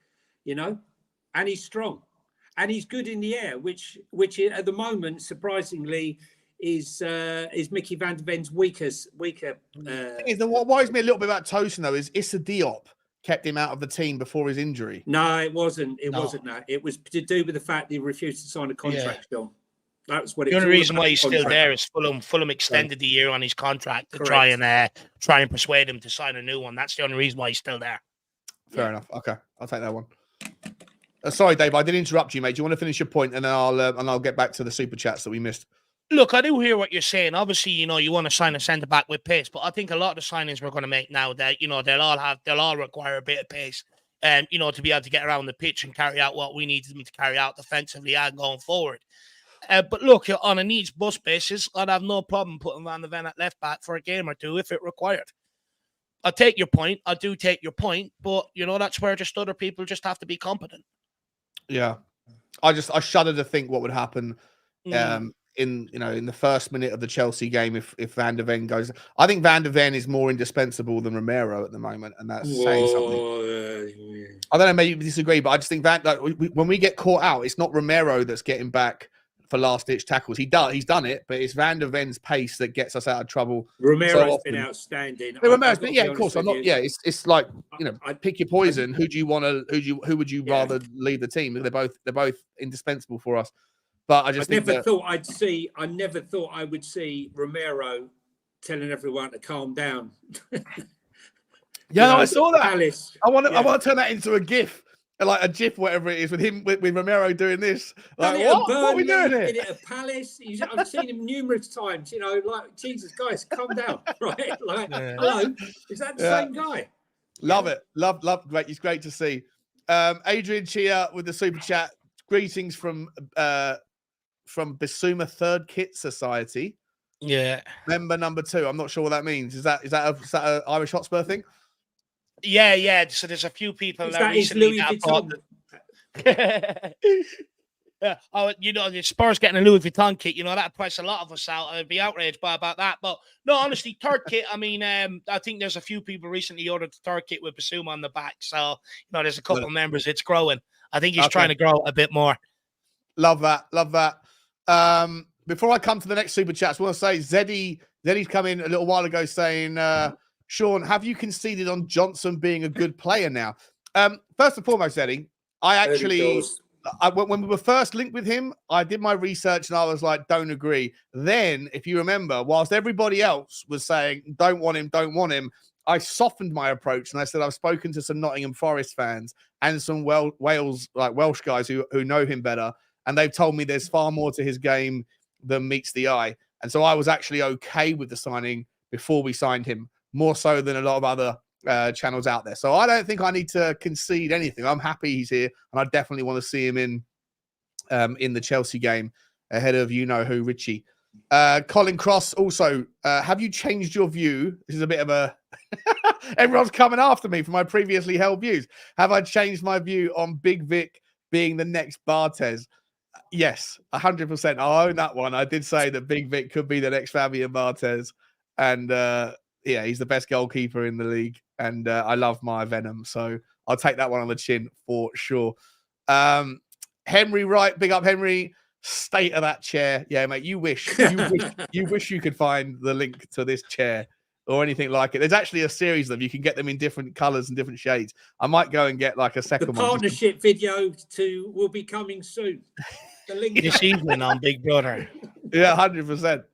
you know, and he's strong. And he's good in the air, which at the moment, surprisingly, is Mickey van der Ven's weaker. What worries me a little bit about Tosin, though, is Issa Diop kept him out of the team before his injury. No, it wasn't. It wasn't that. It was to do with the fact that he refused to sign a contract, John. That's what it was. The only reason why he's still there is Fulham extended the year on his contract to try and persuade him to sign a new one. That's the only reason why he's still there. Fair enough. Okay, I'll take that one. Sorry, Dave, I did interrupt you, mate. Do you want to finish your point, and then I'll get back to the super chats that we missed. Look, I do hear what you're saying. Obviously, you know, you want to sign a centre back with pace, but I think a lot of the signings we're going to make now, that, you know, they'll all require a bit of pace, and you know, to be able to get around the pitch and carry out what we need them to carry out defensively and going forward. But look, on a needs bus basis, I'd have no problem putting Van der Ven at left back for a game or two if it required. I take your point. I do take your point, but you know, that's where just other people just have to be competent. Yeah, I shudder to think what would happen. In the first minute of the Chelsea game, if Van der Ven goes, I think Van der Ven is more indispensable than Romero at the moment, and that's saying something. I don't know, maybe you disagree, but I just think when we get caught out, it's not Romero that's getting back for last-ditch tackles. He's done it, but it's Van der Ven's pace that gets us out of trouble. Romero's been outstanding. Romero's been, of course. I'm not. Yeah, it's like, you know, pick your poison. Who would you rather leave the team? They're both indispensable for us. But I never thought I would see Romero telling everyone to calm down. I saw that. Palace. I want to turn that into a GIF, like a GIF, whatever it is, with him with Romero doing this. Like, what are we doing here? Did it at Palace? I've seen him numerous times. You know, like, Jesus, guys, calm down, right? Like, hello, is that the same guy? Love it, love. Great, it's great to see. Adrian Chia with the super chat. Greetings from Basuma Third Kit Society. Yeah. Member number 2. I'm not sure what that means. Is that a Irish Hotspur thing? Yeah. So there's a few people that recently that bought yeah. Oh, you know, the Spurs getting a Louis Vuitton kit, you know, that price a lot of us out. I'd be outraged about that. But no, honestly, third kit, I mean, I think there's a few people recently ordered the third kit with Basuma on the back. So, you know, there's a couple of members. It's growing. I think he's trying to grow a bit more. Love that. before I come to the next super chats, I want to say Zeddy's come in a little while ago saying, Sean, have you conceded on Johnson being a good player now? First and foremost, Zeddy, when we were first linked with him, I did my research and I was like, don't agree. Then, if you remember, whilst everybody else was saying, don't want him, I softened my approach and I said, I've spoken to some Nottingham Forest fans and some Welsh guys who know him better. And they've told me there's far more to his game than meets the eye. And so I was actually okay with the signing before we signed him, more so than a lot of other channels out there. So I don't think I need to concede anything. I'm happy he's here, and I definitely want to see him in the Chelsea game ahead of you-know-who, Richie. Colin Cross also, have you changed your view? This is a bit of a... Everyone's coming after me for my previously held views. Have I changed my view on Big Vic being the next Barthez? Yes, 100%. I own that one. I did say that Big Vic could be the next Fabian Barthez. And yeah, he's the best goalkeeper in the league. And I love my Venom. So I'll take that one on the chin for sure. Henry Wright, big up Henry. State of that chair. Yeah, mate, you wish you could find the link to this chair or anything like it. There's actually a series of them. You can get them in different colors and different shades. I might go and get like a second one. The partnership video will be coming soon. The link this evening on Big Brother. Yeah, 100%.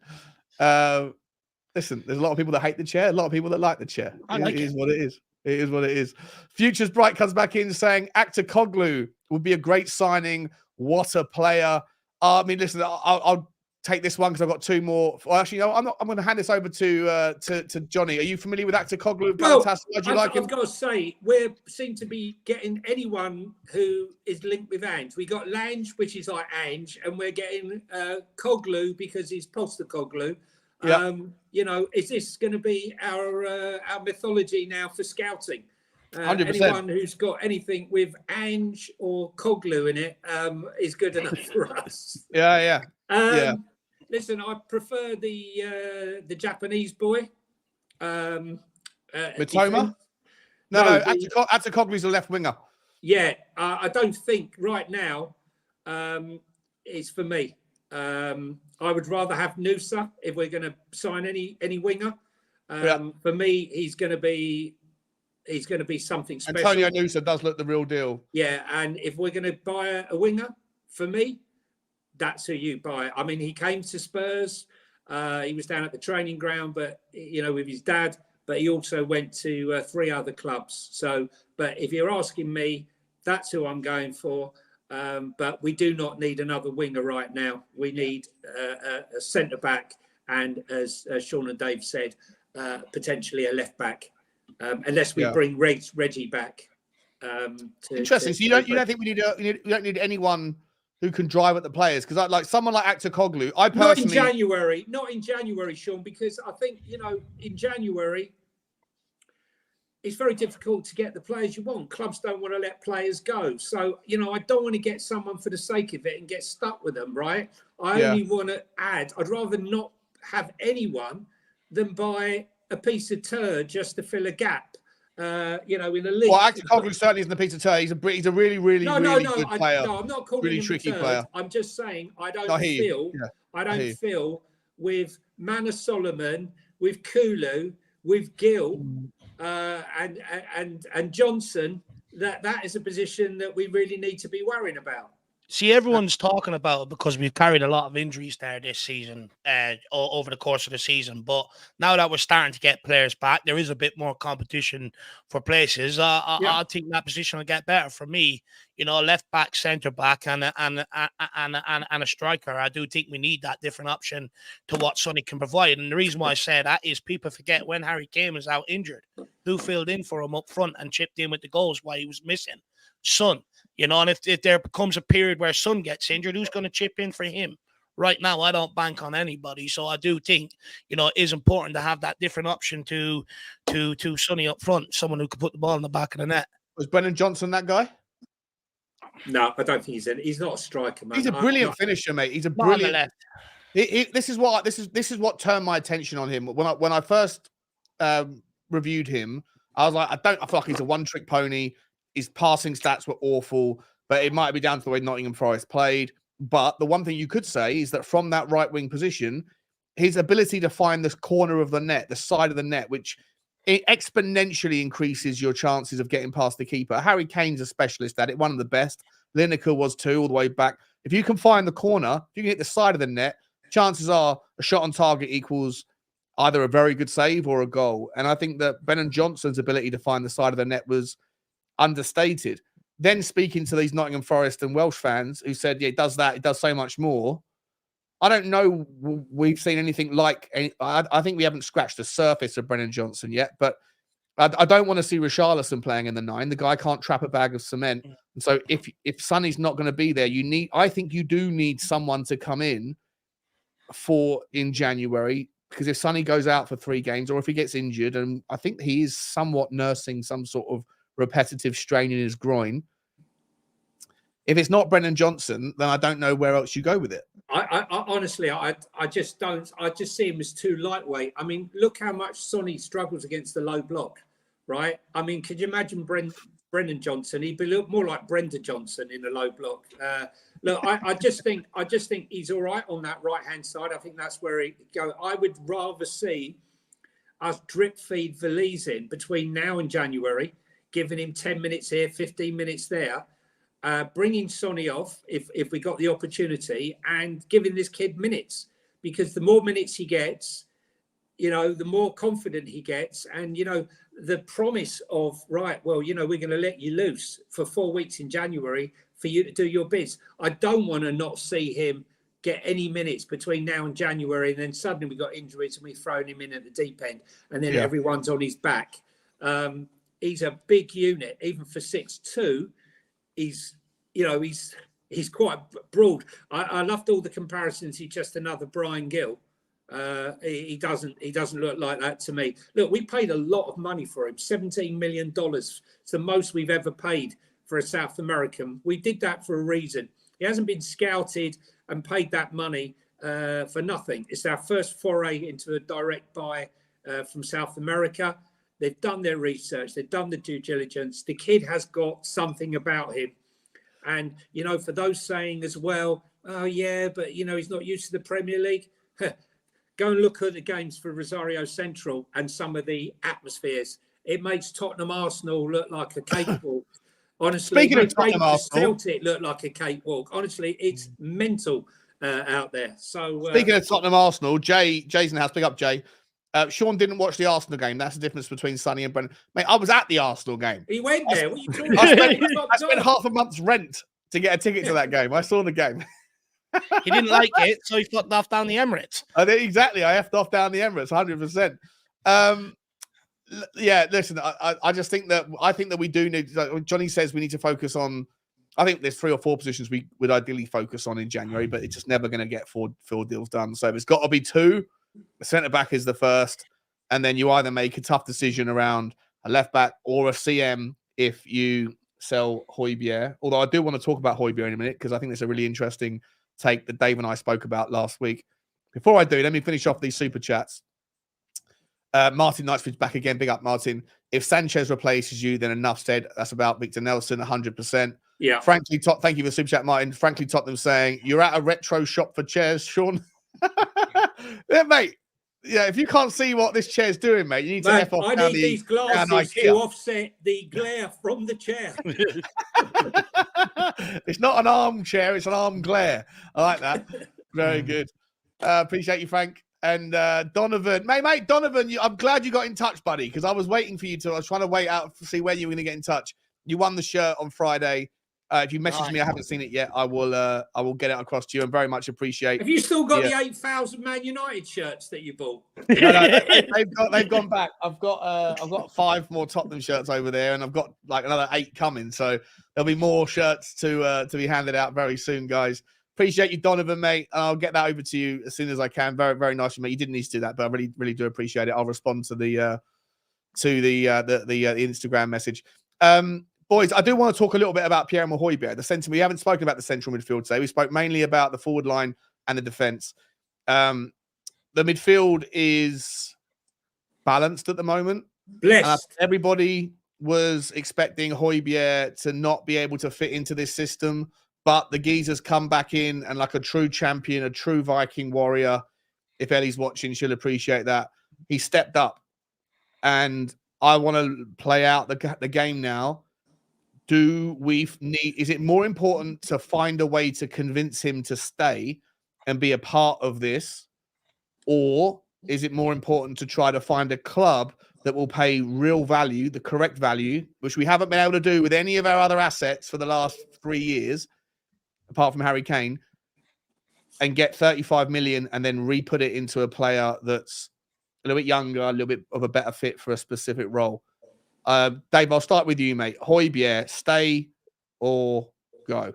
Listen, there's a lot of people that hate the chair, a lot of people that like the chair. It is what it is. It is what it is. Futures Bright comes back in saying Actor Koglu would be a great signing. What a player. I mean, listen, I'll take this one because I've got two more. Well, actually, no, I'm not. I'm going to hand this over to Johnny. Are you familiar with Actor Koglu? Well, do you like him? I've got to say, we seem to be getting anyone who is linked with Ange. We got Lange, which is like Ange, and we're getting Koglu because he's Postecoglou. Yeah. You know, is this going to be our mythology now for scouting? 100%. Anyone who's got anything with Ange or Koglu in it is good enough for us. Yeah. Listen, I prefer the Japanese boy. Mitoma? No, Actor Koglu's a left winger. Yeah, I don't think right now it's for me. I would rather have Nusa if we're going to sign any winger. For me, he's going to be something special. Antonio Nusa does look the real deal. Yeah, and if we're going to buy a winger, for me, that's who you buy. I mean, he came to Spurs. He was down at the training ground, but with his dad. But he also went to 3 other clubs. So, but if you're asking me, that's who I'm going for. But we do not need another winger right now. We need a centre back, and as Sean and Dave said, potentially a left back, unless we bring Reggie back. Interesting. So you don't think we don't need anyone who can drive at the players, because like someone like Actor Koglu, I personally not in January, Sean, because I think in January it's very difficult to get the players you want. Clubs don't want to let players go. So, I don't want to get someone for the sake of it and get stuck with them, right? I only want to add. I'd rather not have anyone than buy a piece of turd just to fill a gap, in the league. Well, Actor Koglu certainly isn't a piece of turd. He's a really, really, really good player. No, I'm not calling really him tricky a turd. player. I'm just saying I don't feel with Manor Solomon, with Kulu, with Gill, and Johnson, that is a position that we really need to be worrying about. See, everyone's talking about it because we've carried a lot of injuries there this season, over the course of the season. But now that we're starting to get players back, there is a bit more competition for places. I think that position will get better for me. Left back, centre back, and a striker. I do think we need that different option to what Sonny can provide. And the reason why I say that is people forget when Harry Kane was out injured, who filled in for him up front and chipped in with the goals while he was missing? Son. And if there becomes a period where Son gets injured, who's going to chip in for him? Right now, I don't bank on anybody. So I do think, it is important to have that different option to Sonny up front, someone who can put the ball in the back of the net. Was Brennan Johnson that guy? No, I don't think he's not a striker, man. He's a brilliant finisher, mate. He's a brilliant. This is what turned my attention on him when I first reviewed him. I was like, I feel like he's a one-trick pony. His passing stats were awful, but it might be down to the way Nottingham Forest played. But the one thing you could say is that from that right wing position, his ability to find this corner of the net, the side of the net, which it exponentially increases your chances of getting past the keeper. Harry Kane's a specialist at it, one of the best. Lineker was too, all the way back. If you can find the corner, if you can hit the side of the net, chances are a shot on target equals either a very good save or a goal. And I think that Brennan Johnson's ability to find the side of the net was understated. Then speaking to these Nottingham Forest and Welsh fans who said, yeah, it does that, it does so much more. I don't know we've seen anything like I think we haven't scratched the surface of Brennan Johnson yet, but I don't want to see Richarlison playing in the 9. The guy can't trap a bag of cement. And so if Sonny's not going to be there, I think you do need someone to come in in January, because if Sonny goes out for 3 games or if he gets injured, and I think he is somewhat nursing some sort of repetitive strain in his groin. If it's not Brennan Johnson, then I don't know where else you go with it. I honestly, I just don't. I just see him as too lightweight. I mean, look how much Sonny struggles against the low block, right? I mean, could you imagine Brennan Johnson? He'd be look more like Brenda Johnson in the low block. Look, I just think he's all right on that right hand side. I think that's where he go. I would rather see us drip feed Valise in between now and January, giving him 10 minutes here, 15 minutes there. Bringing Sonny off if we got the opportunity, and giving this kid minutes, because the more minutes he gets, the more confident he gets. And, the promise of, right, well, we're going to let you loose for 4 weeks in January for you to do your bits. I don't want to not see him get any minutes between now and January, and then suddenly we got injuries and we've thrown him in at the deep end, and then everyone's on his back. He's a big unit, even for 6'2". He's quite broad. I loved all the comparisons. He's just another Brian Gill. He doesn't look like that to me. Look, we paid a lot of money for him, $17 million. It's the most we've ever paid for a South American. We did that for a reason. He hasn't been scouted and paid that money for nothing. It's our first foray into a direct buy from South America. They've done their research. They've done the due diligence. The kid has got something about him. And, for those saying as well, oh, yeah, but, he's not used to the Premier League. Go and look at the games for Rosario Central and some of the atmospheres. It makes Tottenham Arsenal look like a cakewalk. Honestly, speaking of Tottenham Arsenal, Celtic look like a cakewalk. Honestly, it's mental out there. So speaking of Tottenham Arsenal, Jay's in the house. Pick up Jay. Sean didn't watch the Arsenal game. That's the difference between Sonny and Brennan. Mate, I was at the Arsenal game. He went there. What are you talking about? I spent half a month's rent to get a ticket to that game. I saw the game. He didn't like it, so he fucked off down the Emirates. Exactly. I effed off down the Emirates, 100%. Yeah, listen, I just think that we do need, like Johnny says, we need to focus on, I think there's 3 or 4 positions we would ideally focus on in January, but it's just never going to get 4 deals done. So if it's got to be 2, the centre-back is the first, and then you either make a tough decision around a left-back or a CM if you sell Hojbjerg. Although I do want to talk about Hojbjerg in a minute, because I think it's a really interesting take that Dave and I spoke about last week. Before I do, let me finish off these super chats. Martin Knightsbridge back again. Big up, Martin. If Sanchez replaces you, then enough said. That's about Victor Nelson, 100%. Yeah. Frankly, thank you for super chat, Martin. Frankly, Tottenham saying, you're at a retro shop for chairs, Sean. Yeah, mate. Yeah, if you can't see what this chair's doing, mate, you need to F off. I need these glasses to offset the glare from the chair. It's not an armchair, it's an arm glare. I like that. Very good. Appreciate you, Frank. And Donovan, mate, Donovan, I'm glad you got in touch, buddy, because I was waiting for you to. I was trying to wait out to see when you were going to get in touch. You won the shirt on Friday. If you message me, I haven't seen it yet. I will get it across to you, and very much appreciate. Have you still got the 8,000 Man United shirts that you bought? No, they've gone back. I've got 5 more Tottenham shirts over there, and I've got like another 8 coming. So there'll be more shirts to be handed out very soon, guys. Appreciate you, Donovan, mate. I'll get that over to you as soon as I can. Very, very nice, mate. You didn't need to do that, but I really, really do appreciate it. I'll respond to the Instagram message. Boys, I do want to talk a little bit about Pierre Hojbjerg, the centre. We haven't spoken about the central midfield today. We spoke mainly about the forward line and the defence. The midfield is balanced at the moment. Blessed. Everybody was expecting Hojbjerg to not be able to fit into this system, But the geezer's come back in and like a true champion, a true Viking warrior. If Ellie's watching, she'll appreciate that. He stepped up. And I want to play out the game now. Is it more important to find a way to convince him to stay and be a part of this? Or is it more important to try to find a club that will pay real value, the correct value, which we haven't been able to do with any of our other assets for the last 3 years, apart from Harry Kane, and get 35 million and then re-put it into a player that's a little bit younger, a little bit of a better fit for a specific role? Dave, I'll start with you, mate. Hojbjerg, stay or go?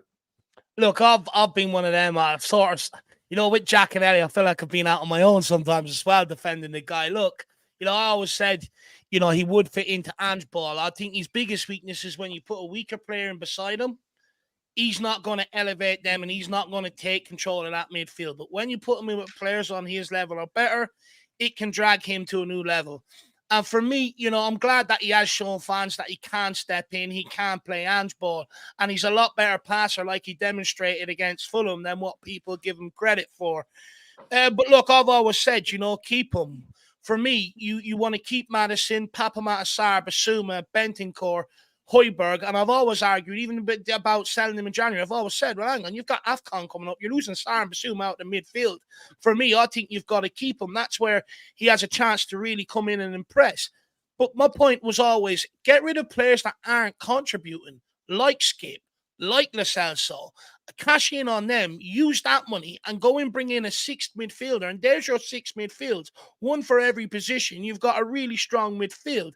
Look, I've been one of them. I've sort of, with Jack and Ellie, I feel like I've been out on my own sometimes as well, defending the guy. Look, I always said, he would fit into Ange ball. I think his biggest weakness is when you put a weaker player in beside him, he's not going to elevate them and he's not going to take control of that midfield. But when you put him in with players on his level or better, it can drag him to a new level. And for me, I'm glad that he has shown fans that he can step in, he can play Ange ball, and he's a lot better passer like he demonstrated against Fulham than what people give him credit for. But look, I've always said, keep him. For me, you want to keep Maddison, Papa Matasar, Basuma, Bentancur, Hojbjerg, and I've always argued, even a bit about selling him in January, I've always said, well, hang on, you've got AFCON coming up, you're losing Sarr and Basuma out in the midfield. For me, I think you've got to keep him. That's where he has a chance to really come in and impress. But my point was always, get rid of players that aren't contributing, like Skip, like Lo Celso, cash in on them, use that money, and go and bring in a sixth midfielder, and there's your 6 midfields, one for every position. You've got a really strong midfield.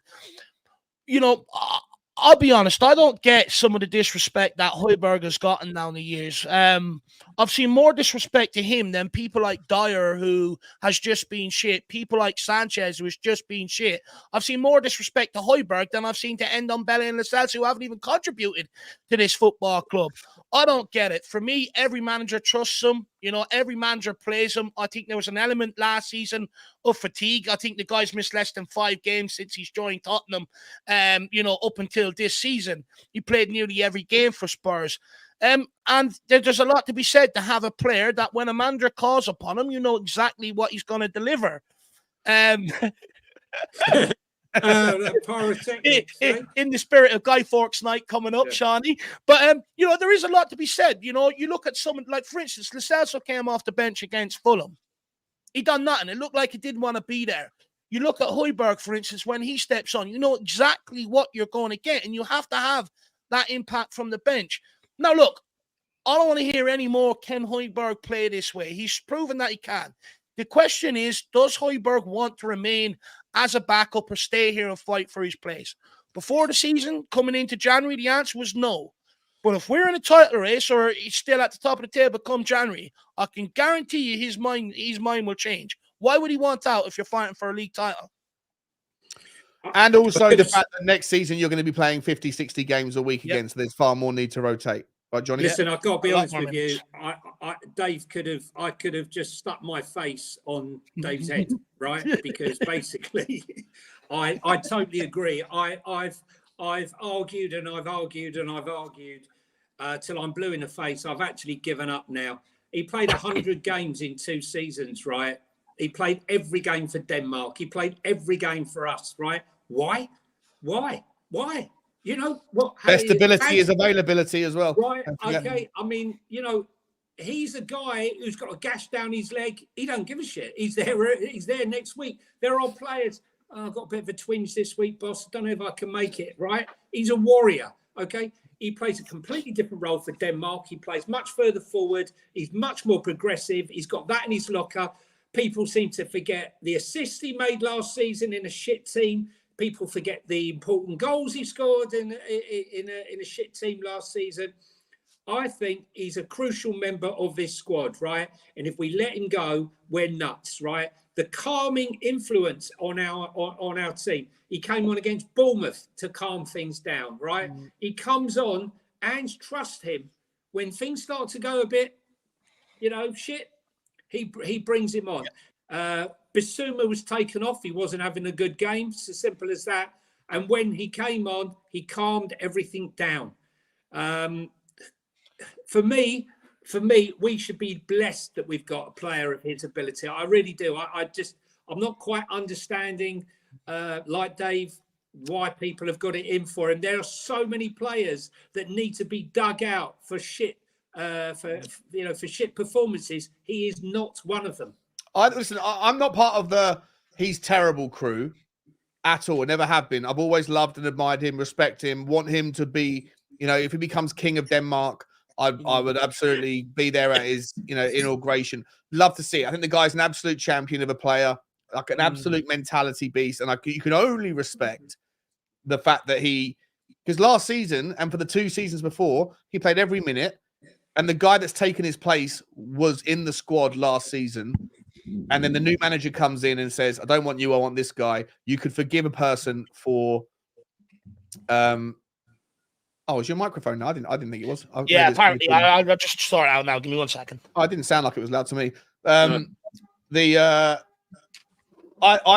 I'll be honest, I don't get some of the disrespect that Hojbjerg has gotten down the years. I've seen more disrespect to him than people like Dyer, who has just been shit, people like Sanchez, who has just been shit. I've seen more disrespect to Hojbjerg than I've seen to Ndombele and Lo Celso, who haven't even contributed to this football club. I don't get it. For me, every manager trusts him. Every manager plays him. I think there was an element last season of fatigue. I think the guy's missed less than 5 games since he's joined Tottenham. Up until this season, he played nearly every game for Spurs. And there's a lot to be said to have a player that when a manager calls upon him, you know exactly what he's going to deliver. In the spirit of Guy Fawkes night coming up, Shawnee. But there is a lot to be said. You look at someone like, for instance, Lo Celso came off the bench against Fulham. He done nothing. It looked like he didn't want to be there. You look at Hojbjerg, for instance, when he steps on, you know exactly what you're going to get, and you have to have that impact from the bench. Now, look, I don't want to hear any more, can Hojbjerg play this way? He's proven that he can. The question is, does Hojbjerg want to remain as a backup or stay here and fight for his place? Before the season, coming into January, the answer was no. But if we're in a title race or he's still at the top of the table come January, I can guarantee you his mind will change. Why would he want out if you're fighting for a league title? And also the fact that next season you're going to be playing 50, 60 games a week again, so there's far more need to rotate. Right, Johnny? Listen, I've got to be honest with you. Dave I could have just stuck my face on Dave's head, right? Because basically, I totally agree. I've argued and I've argued and I've argued till I'm blue in the face. I've actually given up now. He played 100 games in 2 seasons, right? He played every game for Denmark. He played every game for us, right? Why? Best ability is availability as well. Right, okay. I mean, he's a guy who's got a gash down his leg. He don't give a shit. He's there next week. There are players. I've got a bit of a twinge this week, boss. I don't know if I can make it, right? He's a warrior, okay? He plays a completely different role for Denmark. He plays much further forward. He's much more progressive. He's got that in his locker. People seem to forget the assists he made last season in a shit team. People forget the important goals he scored in a shit team last season. I think he's a crucial member of this squad, right? And if we let him go, we're nuts, right? The calming influence on our team. He came on against Bournemouth to calm things down, right? He comes on and trust him when things start to go a bit, shit. He brings him on. Basuma was taken off. He wasn't having a good game. It's as simple as that. And when he came on, he calmed everything down. for me, we should be blessed that we've got a player of his ability. I really do. I'm not quite understanding, like Dave, why people have got it in for him. There are so many players that need to be dug out for shit, for shit performances. He is not one of them. I'm not part of the he's terrible crew at all. I never have been. I've always loved and admired him, respect him, want him to be, if he becomes king of Denmark, I would absolutely be there at his, inauguration. Love to see it. I think the guy's an absolute champion of a player, like an absolute mentality beast. And you can only respect the fact that because last season and for the 2 seasons before, he played every minute. And the guy that's taken his place was in the squad last season. And then the new manager comes in and says, I don't want you, I want this guy. You could forgive a person for was your microphone? No, I didn't think it was. Yeah, apparently. I'll just sort it out now. Give me 1 second. Oh, it didn't sound like it was loud to me. I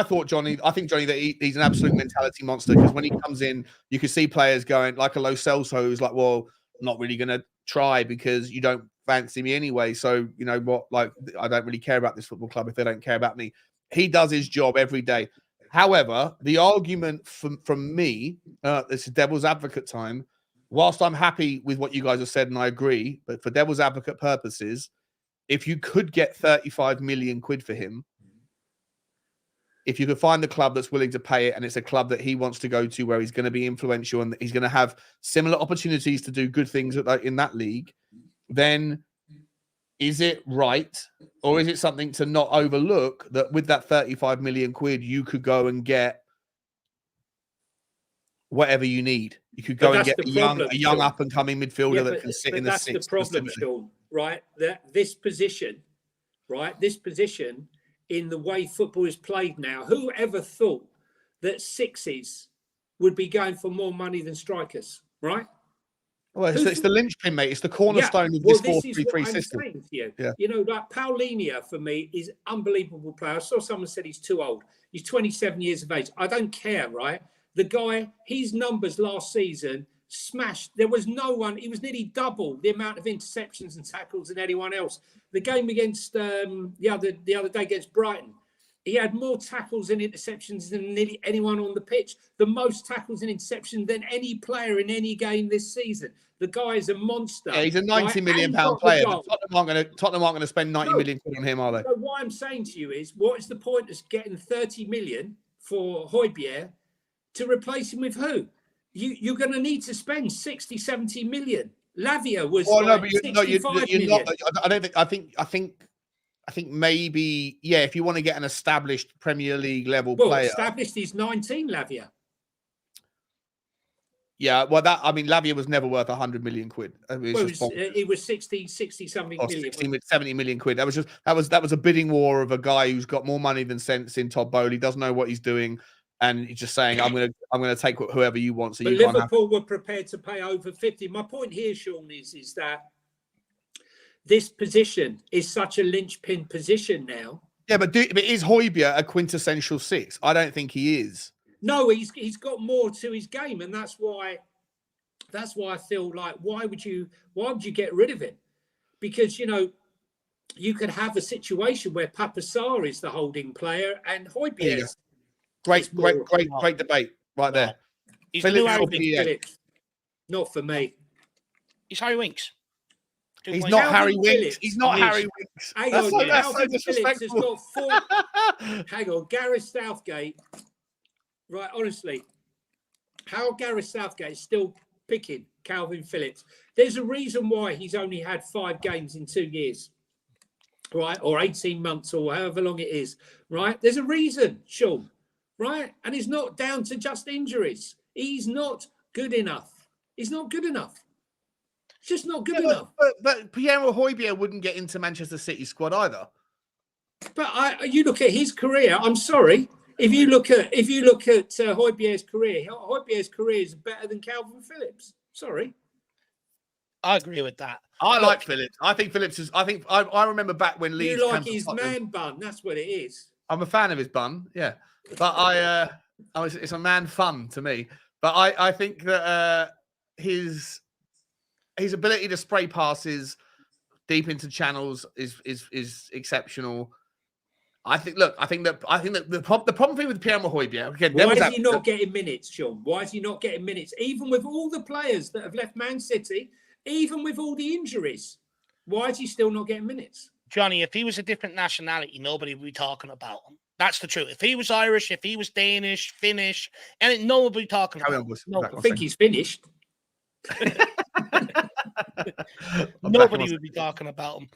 think Johnny that he's an absolute mentality monster, because when he comes in, you can see players going like a Lo Celso who's like, well, I'm not really going to try because you don't fancy me anyway. So, you know what, like, I don't really care about this football club if they don't care about me. He does his job every day. However, the argument from me, this is devil's advocate time, whilst I'm happy with what you guys have said and I agree, but for devil's advocate purposes, if you could get 35 million quid for him, if you could find the club that's willing to pay it and it's a club that he wants to go to where he's going to be influential and he's going to have similar opportunities to do good things in that league, then is it right, or is it something to not overlook that with that 35 million quid, you could go and get whatever you need? You could go and get a young up-and-coming midfielder that can sit in the sixth. That's the problem, Sean, right? This position in the way football is played now, who ever thought that sixes would be going for more money than strikers, right? Well, it's the linchpin, mate. It's the cornerstone of this 4-3-3 system. You know, like Paulinho, for me, is an unbelievable player. I saw someone said he's too old. He's 27 years of age. I don't care, right? The guy, his numbers last season smashed. There was no one. He was nearly double the amount of interceptions and tackles than anyone else. The game against the other day against Brighton, he had more tackles and interceptions than nearly anyone on the pitch. The most tackles and interceptions than any player in any game this season. The guy is a monster. Yeah, he's a 90 million pound player. Tottenham aren't going to spend 90 million quid on him, are they? So what I'm saying to you is, what is the point of getting 30 million for Hojbjerg to replace him with who? You're going to need to spend 60, 70 million. Lavia was million. I think maybe, if you want to get an established Premier League level player. Established, he's 19, Lavia. Yeah, well, Lavia was never worth 100 million quid. It was 60 something million. 70 million quid. That was a bidding war of a guy who's got more money than sense in Todd Bowley, doesn't know what he's doing. And he's just saying, I'm going to take whoever you want. So Liverpool were prepared to pay over 50. My point here, Sean, is that this position is such a linchpin position now. Yeah, but is Hojbjerg a quintessential six? I don't think he is. No, he's got more to his game, and that's why I feel like why would you get rid of him? Because you could have a situation where Papa Sarr is the holding player and Hojbjerg is. Great debate right there. He's Phillips. Not for me. He's Harry Winks. He's not Harry Winks. He's not Harry Winks. Hang on, Calvin Phillips has got 4. Hang on, Gareth Southgate. Right, honestly, how Gareth Southgate is still picking Calvin Phillips. There's a reason why he's only had 5 games in 2 years, right? Or 18 months or however long it is, right? There's a reason, Sean, right? And it's not down to just injuries. He's not good enough. He's not good enough. It's just not good enough. But Pierre Hojbjerg wouldn't get into Manchester City squad either. But you look at his career. I'm sorry. If you look at Hojbjerg's career is better than Calvin Phillips. Sorry. I agree with that. I like Phillips. I think Phillips is. I remember back when Leeds. You like his man bun. That's what it is. I'm a fan of his bun. Yeah, but it's a man fun to me. But I think that his ability to spray passes deep into channels is exceptional. I think that the problem thing with Pierre-Emerick Hojbjerg, again, why is he not getting minutes, Sean? Why is he not getting minutes? Even with all the players that have left Man City, even with all the injuries, why is he still not getting minutes? Johnny, if he was a different nationality, nobody would be talking about him. That's the truth. If he was Irish, if he was Danish, Finnish, and no one would be talking about him. No, I think he's finished. Nobody would be talking about him.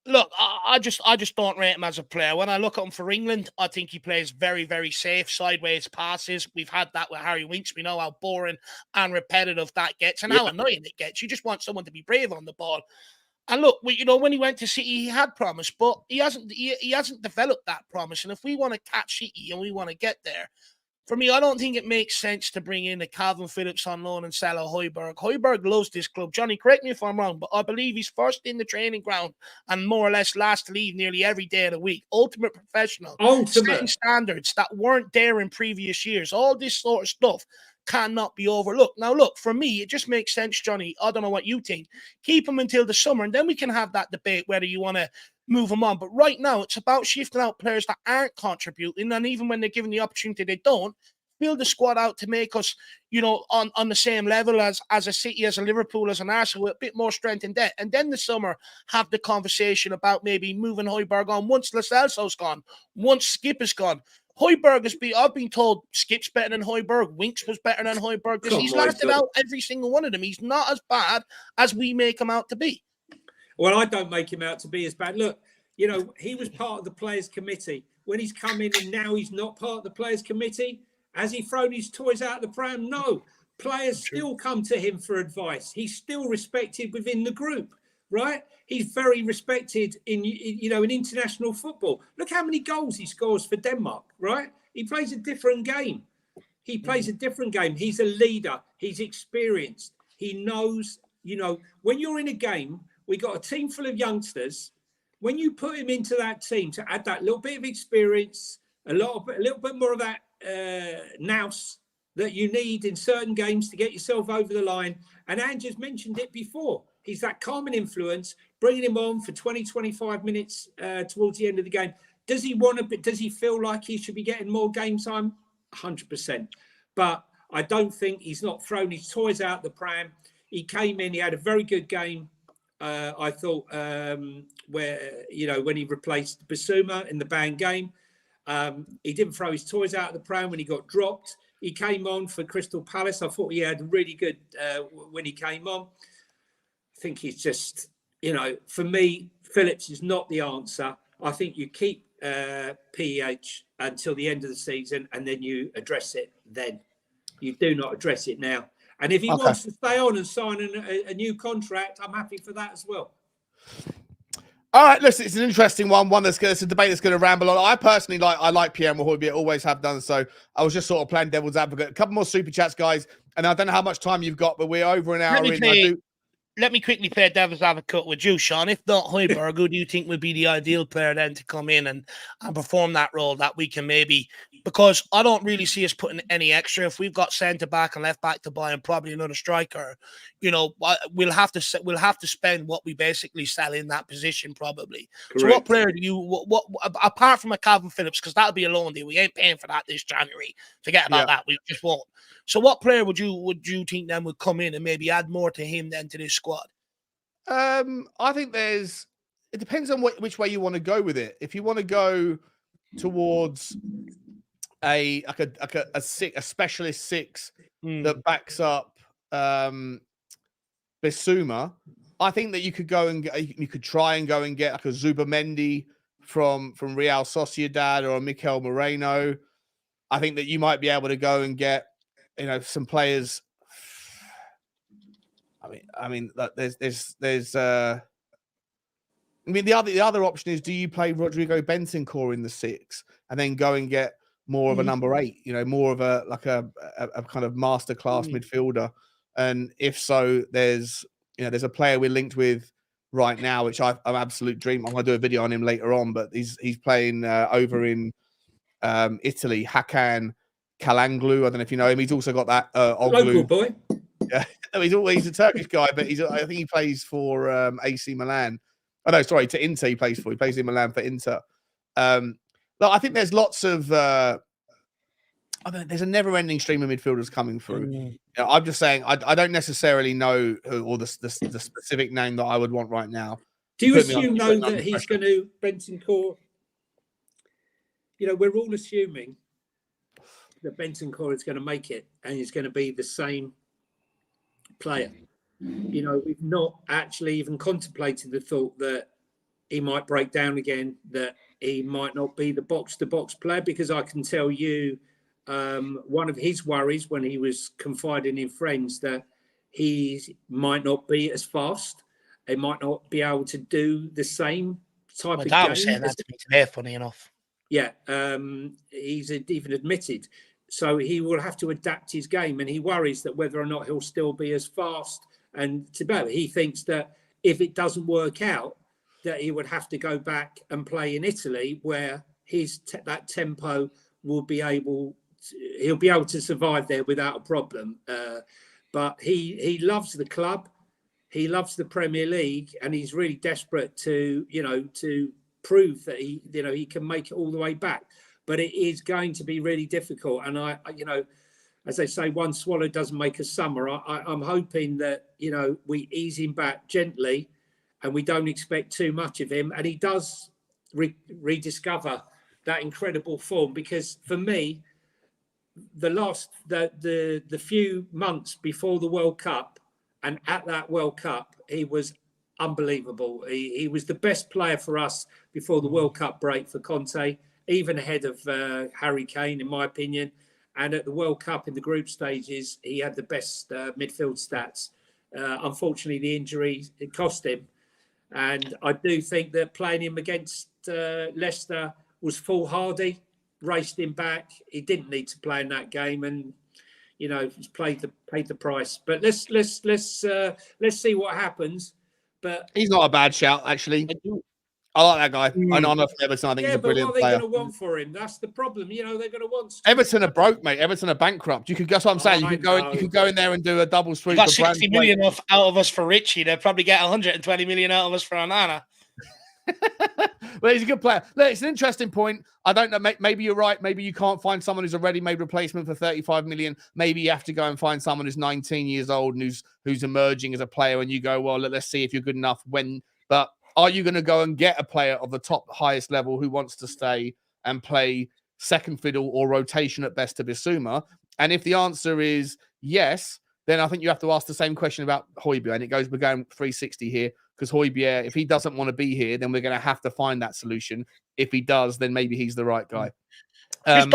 Look, I just don't rate him as a player. When I look at him for England, I think he plays very, very safe, sideways passes. We've had that with Harry Winks. We know how boring and repetitive that gets and how annoying it gets. You just want someone to be brave on the ball. And look, when he went to City, he had promise, but he hasn't developed that promise. And if we want to catch City and we want to get there, for me, I don't think it makes sense to bring in a Calvin Phillips on loan and sell a Hojbjerg. Hojbjerg loves this club. Johnny, correct me if I'm wrong, but I believe he's first in the training ground and more or less last to leave nearly every day of the week. Ultimate professional. Setting standards that weren't there in previous years. All this sort of stuff cannot be overlooked. Now, look, for me, it just makes sense, Johnny. I don't know what you think. Keep him until the summer, and then we can have that debate whether you want to move them on. But right now, it's about shifting out players that aren't contributing, and even when they're given the opportunity, they don't. Build the squad out to make us, on the same level as a City, as a Liverpool, as an Arsenal, with a bit more strength in debt. And then the summer, have the conversation about maybe moving Hojbjerg on once Lo Celso's gone, once Skip is gone. Hojbjerg I've been told Skip's better than Hojbjerg, Winks was better than Hojbjerg. He's lasted out every single one of them. He's not as bad as we make him out to be. Well, I don't make him out to be as bad. Look, he was part of the players' committee. When he's come in and now he's not part of the players' committee, has he thrown his toys out of the pram? No. Players still come to him for advice. He's still respected within the group, right? He's very respected in international football. Look how many goals he scores for Denmark, right? He plays a different game. He's a leader. He's experienced. He knows, when you're in a game, we got a team full of youngsters. When you put him into that team to add that little bit of experience, a little bit more of that nous that you need in certain games to get yourself over the line. And Andrew's mentioned it before. He's that calming influence, bringing him on for 20, 25 minutes towards the end of the game. Does he feel like he should be getting more game time? 100%. But I don't think he's not thrown his toys out the pram. He came in, he had a very good game. I thought when he replaced Basuma in the Bang game. He didn't throw his toys out of the pram when he got dropped. He came on for Crystal Palace. I thought he had really good when he came on. I think he's just, for me, Phillips is not the answer. I think you keep PEH until the end of the season and then you address it then. You do not address it now. And if he wants to stay on and sign a new contract, I'm happy for that as well. All right, listen, it's an interesting one. It's a debate that's going to ramble on. I personally like Pierre-Emerick Hojbjerg, always have done so. I was just sort of playing devil's advocate. A couple more super chats, guys. And I don't know how much time you've got, but we're over an hour in. Let me quickly play devil's advocate with you, Sean. If not Hojbjerg, who do you think would be the ideal player then to come in and perform that role that we can maybe... Because I don't really see us putting any extra. If we've got centre back and left back to buy and probably another striker, we'll have to spend what we basically sell in that position probably. Correct. So what player do you what apart from a Calvin Phillips, because that'll be a loan deal. We ain't paying for that this January. Forget about that. We just won't. So what player would you think then would come in and maybe add more to him than to this squad? I think it depends on which way you want to go with it. If you want to go towards a specialist six that backs up Bissouma, I think that you could try and go and get like a Zubamendi from Real Sociedad or a Mikel Moreno. I think that you might be able to go and get some players. I mean, the other option is, do you play Rodrigo Bentancur in the six and then go and get more of a number 8, more of a kind of masterclass midfielder? And if so, there's a player we're linked with right now, which I'm absolute dream. I'm going to do a video on him later on, but he's playing over in Italy, Hakan Kalanglu. I don't know if you know him. He's also got that local boy. Yeah, No, he's a Turkish guy, but I think he plays for AC Milan. Oh no, sorry, to Inter he plays for. He plays in Milan for Inter. Look, I think there's lots of there's a never-ending stream of midfielders coming through. You know, I'm just saying I don't necessarily know who, or the specific name that I would want right now. Do you assume though that he's going to Bentancur? You know, we're all assuming that Bentancur is going to make it and he's going to be the same player. You know, we've not actually even contemplated the thought that he might break down again, that he might not be the box-to-box player, because I can tell you one of his worries when he was confiding in friends that he might not be as fast. He might not be able to do the same type of game. I was saying that to me today, funny enough. Yeah, he's even admitted. So he will have to adapt his game, and he worries that whether or not he'll still be as fast. And he thinks that if it doesn't work out, that he would have to go back and play in Italy, where that tempo will be he'll be able to survive there without a problem. But he loves the club, he loves the Premier League, and he's really desperate to prove that he can make it all the way back. But it is going to be really difficult. And I as they say, one swallow doesn't make a summer. I'm hoping that, we ease him back gently and we don't expect too much of him. And he does rediscover that incredible form, because for me, the few months before the World Cup and at that World Cup, he was unbelievable. He was the best player for us before the World Cup break for Conte, even ahead of Harry Kane, in my opinion. And at the World Cup in the group stages, he had the best midfield stats. Unfortunately, the injury, it cost him. And I do think that playing him against Leicester was foolhardy, raced him back. He didn't need to play in that game, and he's paid the price. But let's see what happens. But he's not a bad shout, actually. I like that guy. I know I'm not from Everton. I think he's a brilliant player. What are they going to want for him? That's the problem. They're going to want. Everton are broke, mate. Everton are bankrupt. That's what I'm saying. You could go in there and do a double sweep. You got 60 million out of us for Richie. They'll probably get 120 million out of us for Onana. Well, he's a good player. Look, it's an interesting point. I don't know. Maybe you're right. Maybe you can't find someone who's a ready-made replacement for 35 million. Maybe you have to go and find someone who's 19 years old and who's emerging as a player. And you go, well, let's see if you're good enough. But are you going to go and get a player of the top highest level who wants to stay and play second fiddle or rotation at best to Bissouma? And if the answer is yes, then I think you have to ask the same question about Hojbjerg. And we're going 360 here, because Hojbjerg, if he doesn't want to be here, then we're going to have to find that solution. If he does, then maybe he's the right guy. Just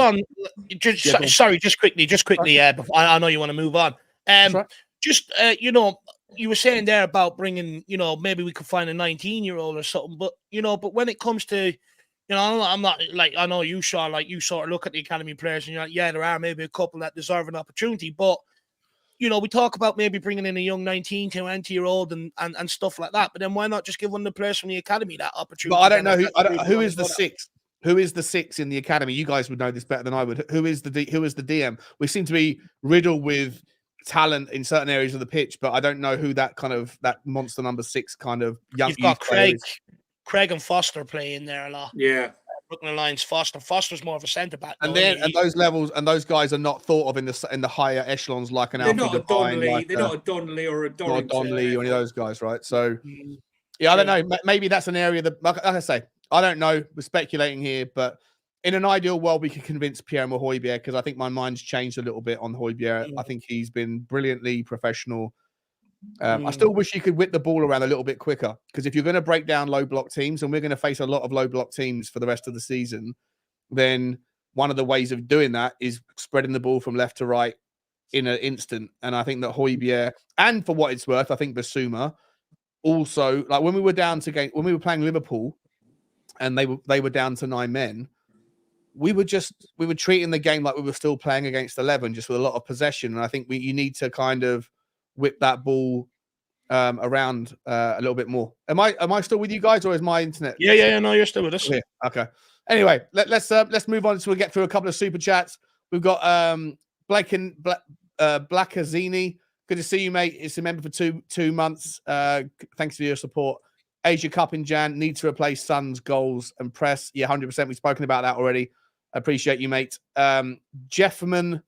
quickly. I know you want to move on. Right. You were saying there about bringing, maybe we could find a 19-year-old or something. But when it comes to, I'm not like, I know you, Sean, like you sort of look at the academy players and you're like, yeah, there are maybe a couple that deserve an opportunity. But, we talk about maybe bringing in a young 19 to 20-year-old and stuff like that. But then why not just give one of the players from the academy that opportunity? But I don't know who is the sixth. Who is the six in the academy? You guys would know this better than I would. Who is the DM? We seem to be riddled with talent in certain areas of the pitch, but I don't know who that monster number 6 kind of young. You've got Craig and Foster play in there a lot. Yeah. Brooklyn Alliance Foster's more of a centre back, and those levels and those guys are not thought of in the higher echelons like an Alfie Devine. They're not a Donnelly or a Dorrington. Not a Donnelly or any of those guys, right? So yeah, I don't know. Maybe that's an area that, like I say, I don't know. We're speculating here, but in an ideal world, we could convince Pierre Hojbjerg, because I think my mind's changed a little bit on Hojbjerg. I think he's been brilliantly professional. I still wish you could whip the ball around a little bit quicker, because if you're going to break down low block teams, and we're going to face a lot of low block teams for the rest of the season, then one of the ways of doing that is spreading the ball from left to right in an instant. And I think that Hojbjerg, and for what it's worth, I think Bissouma also, like when we were playing Liverpool and they were down to 9 men, we were treating the game like we were still playing against 11, just with a lot of possession. And I think you need to kind of whip that ball around a little bit more. Am I still with you guys, or is my internet? Yeah. No, you're still with us. Okay. Anyway, let's move on. So we'll get through a couple of super chats. We've got Blackazini. Good to see you, mate. It's a member for two months. Thanks for your support. Asia Cup in Jan. Need to replace Son's goals and press. Yeah, 100%. We've spoken about that already. Appreciate you, mate. Jeffman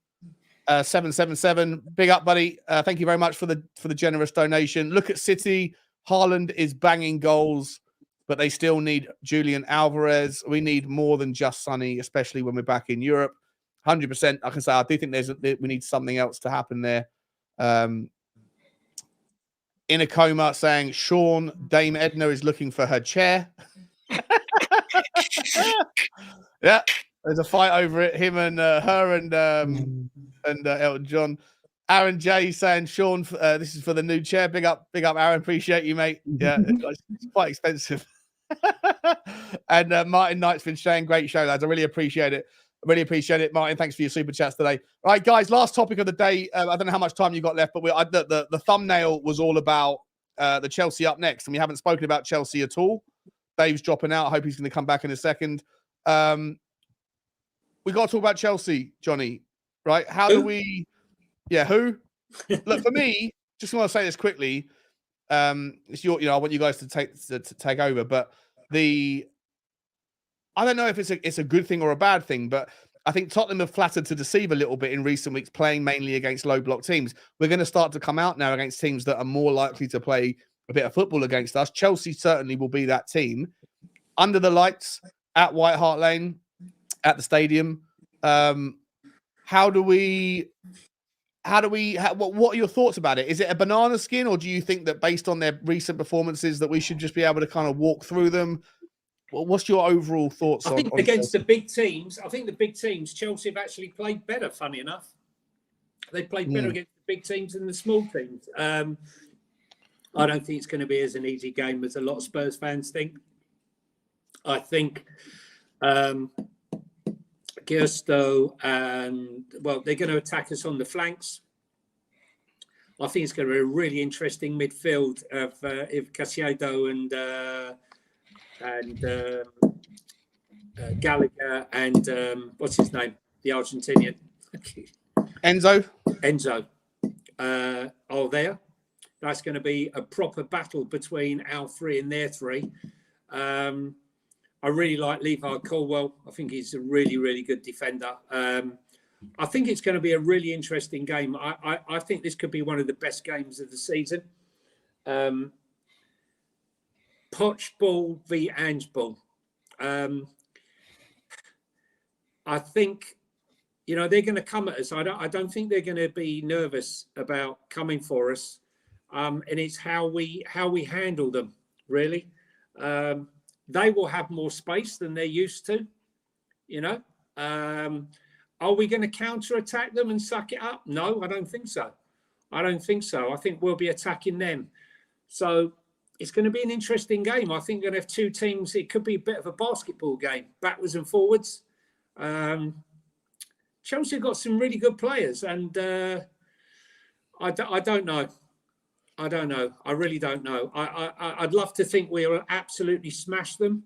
777. Big up, buddy. Thank you very much for the generous donation. Look at City. Haaland is banging goals, but they still need Julian Alvarez. We need more than just Sonny, especially when we're back in Europe. 100%. I can say I do think we need something else to happen there. In a coma saying Sean, Dame Edna is looking for her chair. Yeah, there's a fight over it. Him and her and Elton John. Aaron J saying Sean, this is for the new chair. Big up, Aaron. Appreciate you, mate. Yeah, it's quite expensive. And Martin Knight's been saying great show, lads. I really appreciate it. Really appreciate it, Martin. Thanks for your super chats today. All right, guys, last topic of the day. I don't know how much time you got left, but the thumbnail was all about the Chelsea up next, and we haven't spoken about Chelsea at all. Dave's dropping out. I hope he's going to come back in a second. We got to talk about Chelsea, Johnny, right? How do we... Yeah, who? Look, for me, just want to say this quickly. It's your, I want you guys to take over, but I don't know if it's a good thing or a bad thing, but I think Tottenham have flattered to deceive a little bit in recent weeks, playing mainly against low block teams. We're going to start to come out now against teams that are more likely to play a bit of football against us. Chelsea certainly will be that team. Under the lights, at White Hart Lane, at the stadium. What are your thoughts about it? Is it a banana skin, or do you think that based on their recent performances that we should just be able to kind of walk through them? What's your overall thoughts? I think against the big teams, Chelsea have actually played better, funny enough. They played better against the big teams than the small teams. I don't think it's going to be as an easy game as a lot of Spurs fans think. I think Gersto they're going to attack us on the flanks. I think it's going to be a really interesting midfield of if Caicedo and Gallagher and what's his name, the Argentinian, Enzo are there. That's going to be a proper battle between our three and their three. I really like Levi Colwell. I think he's a really, really good defender. I think it's going to be a really interesting game. I think this could be one of the best games of the season. Poch ball v Ange ball. I think, they're going to come at us. I don't think they're going to be nervous about coming for us. And it's how we handle them, really. They will have more space than they're used to, Are we going to counter-attack them and suck it up? No, I don't think so. I think we'll be attacking them. So it's going to be an interesting game. I think we're going to have two teams. It could be a bit of a basketball game, backwards and forwards. Chelsea have got some really good players, and I don't know. I really don't know. I'd love to think we'll absolutely smash them.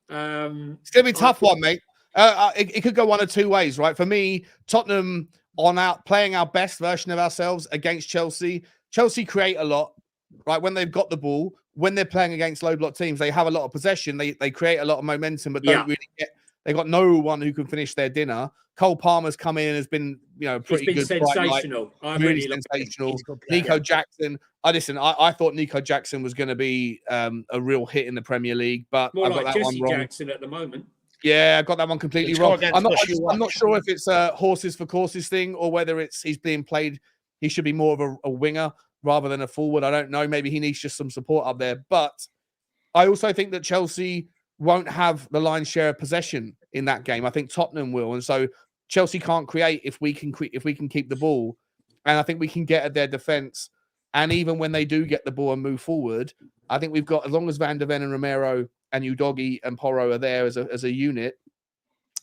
It's going to be a tough one, mate. It could go one of two ways, right? For me, Tottenham playing our best version of ourselves against Chelsea. Chelsea create a lot, right? When they've got the ball, when they're playing against low block teams, they have a lot of possession. They create a lot of momentum, but don't really get. They got no one who can finish their dinner. Cole Palmer's come in and has been, pretty good. Sensational. Really sensational. Nico Jackson. I thought Nico Jackson was going to be a real hit in the Premier League, but more I got like that Jesse one wrong. Jackson at the moment. Yeah, I got that one completely wrong. I'm not sure if it's a horses for courses thing or whether he's being played. He should be more of a winger rather than a forward. I don't know. Maybe he needs just some support up there. But I also think that Chelsea won't have the lion's share of possession in that game. I think Tottenham will, and so Chelsea can't create if we can keep the ball, and I think we can get at their defense. And even when they do get the ball and move forward, I think we've got, as long as Van der Ven and Romero and Udogie and Porro are there as a unit,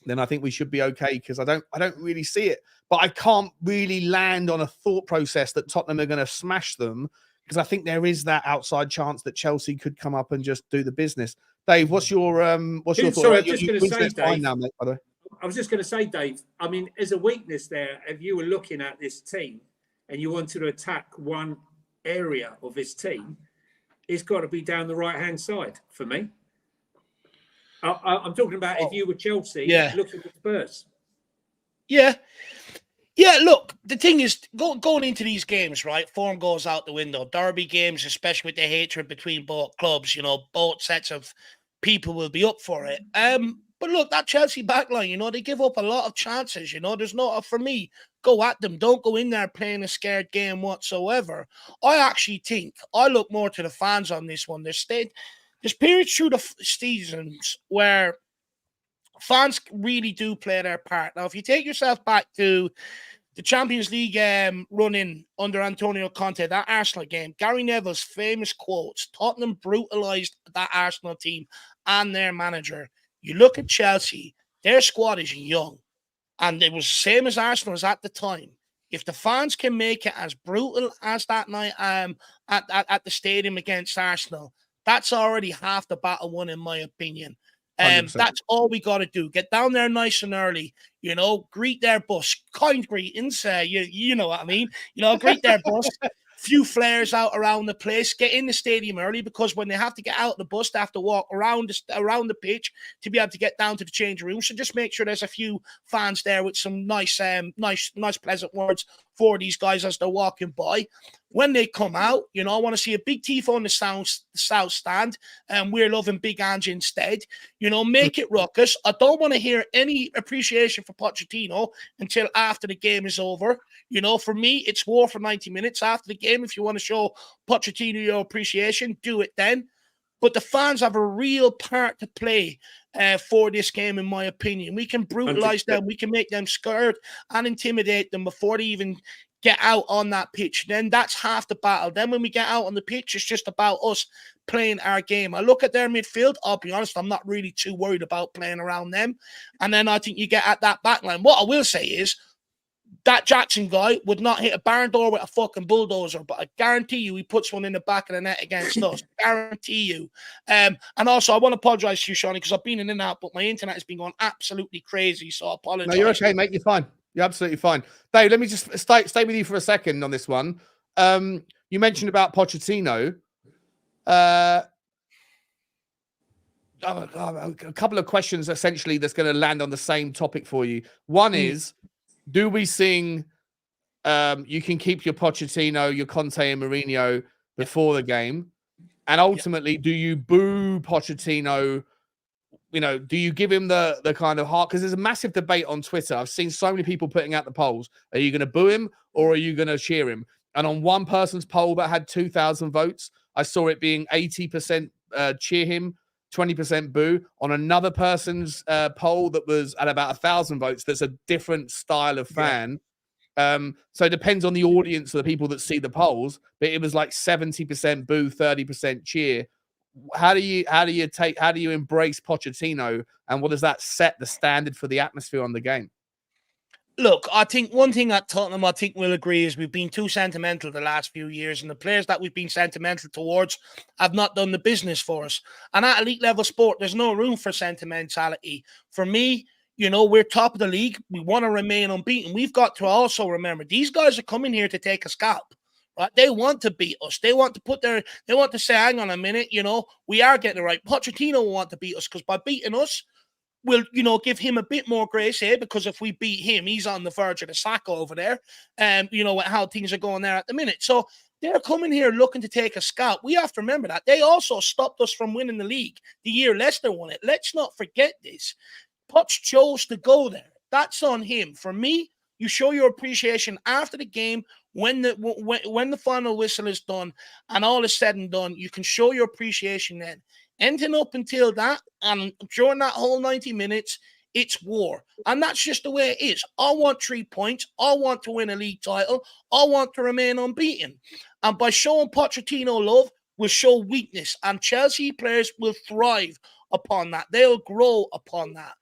then I think we should be okay, because I don't really see it. But I can't really land on a thought process that Tottenham are going to smash them, because I think there is that outside chance that Chelsea could come up and just do the business. Dave, what's your thought? Sorry, I was just going to say, Dave. Now, mate, by the way. I was just going to say, Dave, I mean, as a weakness there, if you were looking at this team, and you wanted to attack one area of his team, it's got to be down the right-hand side for me. I'm talking about if you were Chelsea, looking at Spurs. Yeah. Yeah, look, the thing is, going into these games, right, form goes out the window. Derby games, especially with the hatred between both clubs, both sets of people will be up for it. But look, that Chelsea backline, they give up a lot of chances, There's no, for me, go at them. Don't go in there playing a scared game whatsoever. I actually think, I look more to the fans on this one. There's periods through the seasons where fans really do play their part. Now, if you take yourself back to the Champions League run-in under Antonio Conte, that Arsenal game, Gary Neville's famous quotes, Tottenham brutalised that Arsenal team and their manager. You look at Chelsea, their squad is young, and it was the same as Arsenal's at the time. If the fans can make it as brutal as that night at the stadium against Arsenal, that's already half the battle won, in my opinion. That's all we got to do. Get down there nice and early, greet their bus, kind greetings, you know what I mean? Greet their bus, few flares out around the place, get in the stadium early, because when they have to get out of the bus, they have to walk around the pitch to be able to get down to the change room. So just make sure there's a few fans there with some nice, pleasant words for these guys as they're walking by. When they come out, I want to see a big tifo on the south stand, and we're loving Big Ange instead. Make it ruckus. I don't want to hear any appreciation for Pochettino until after the game is over. For me, it's war for 90 minutes after the game. If you want to show Pochettino your appreciation, do it then. But the fans have a real part to play for this game, in my opinion. We can brutalize them. We can make them scared and intimidate them before they even get out on that pitch. Then that's half the battle. Then when we get out on the pitch, it's just about us playing our game. I look at their midfield. I'll be honest, I'm not really too worried about playing around them. And then I think you get at that back line. What I will say is, that Jackson guy would not hit a barn door with a fucking bulldozer, but I guarantee you he puts one in the back of the net against us. Guarantee you. And also, I want to apologise to you, Shawnee, because I've been in and out, but my internet has been going absolutely crazy, so I apologise. No, you're okay, mate. You're fine. You're absolutely fine. Dave, let me just stay with you for a second on this one. You mentioned about Pochettino. A couple of questions, essentially, that's going to land on the same topic for you. One is, do we sing you can keep your Pochettino, your Conte and Mourinho before the game? And ultimately, do you boo Pochettino? Do you give him the kind of heart? Because there's a massive debate on Twitter. I've seen so many people putting out the polls. Are you going to boo him or are you going to cheer him? And on one person's poll that had 2,000 votes, I saw it being 80% cheer him, 20% boo. On another person's poll that was at about 1,000 votes, there's a different style of fan. So it depends on the audience of the people that see the polls, but it was like 70% boo, 30% cheer. How do you embrace Pochettino, and what does that set the standard for the atmosphere on the game? Look, I think one thing at Tottenham, I think we'll agree, is we've been too sentimental the last few years, and the players that we've been sentimental towards have not done the business for us. And at elite level sport, there's no room for sentimentality. For me, we're top of the league. We want to remain unbeaten. We've got to also remember, these guys are coming here to take a scalp. Right? They want to beat us. They want to say, hang on a minute, we are getting it right. Pochettino will want to beat us, because by beating us, we'll, give him a bit more grace here, because if we beat him, he's on the verge of the sack over there. With how things are going there at the minute. So they're coming here looking to take a scalp. We have to remember that. They also stopped us from winning the league the year Leicester won it. Let's not forget this. Poch chose to go there. That's on him. For me, you show your appreciation after the game. When the final whistle is done and all is said and done, you can show your appreciation then. Anything up until that, and during that whole 90 minutes, it's war. And that's just the way it is. I want 3 points. I want to win a league title. I want to remain unbeaten. And by showing Pochettino love, we'll show weakness. And Chelsea players will thrive upon that. They'll grow upon that.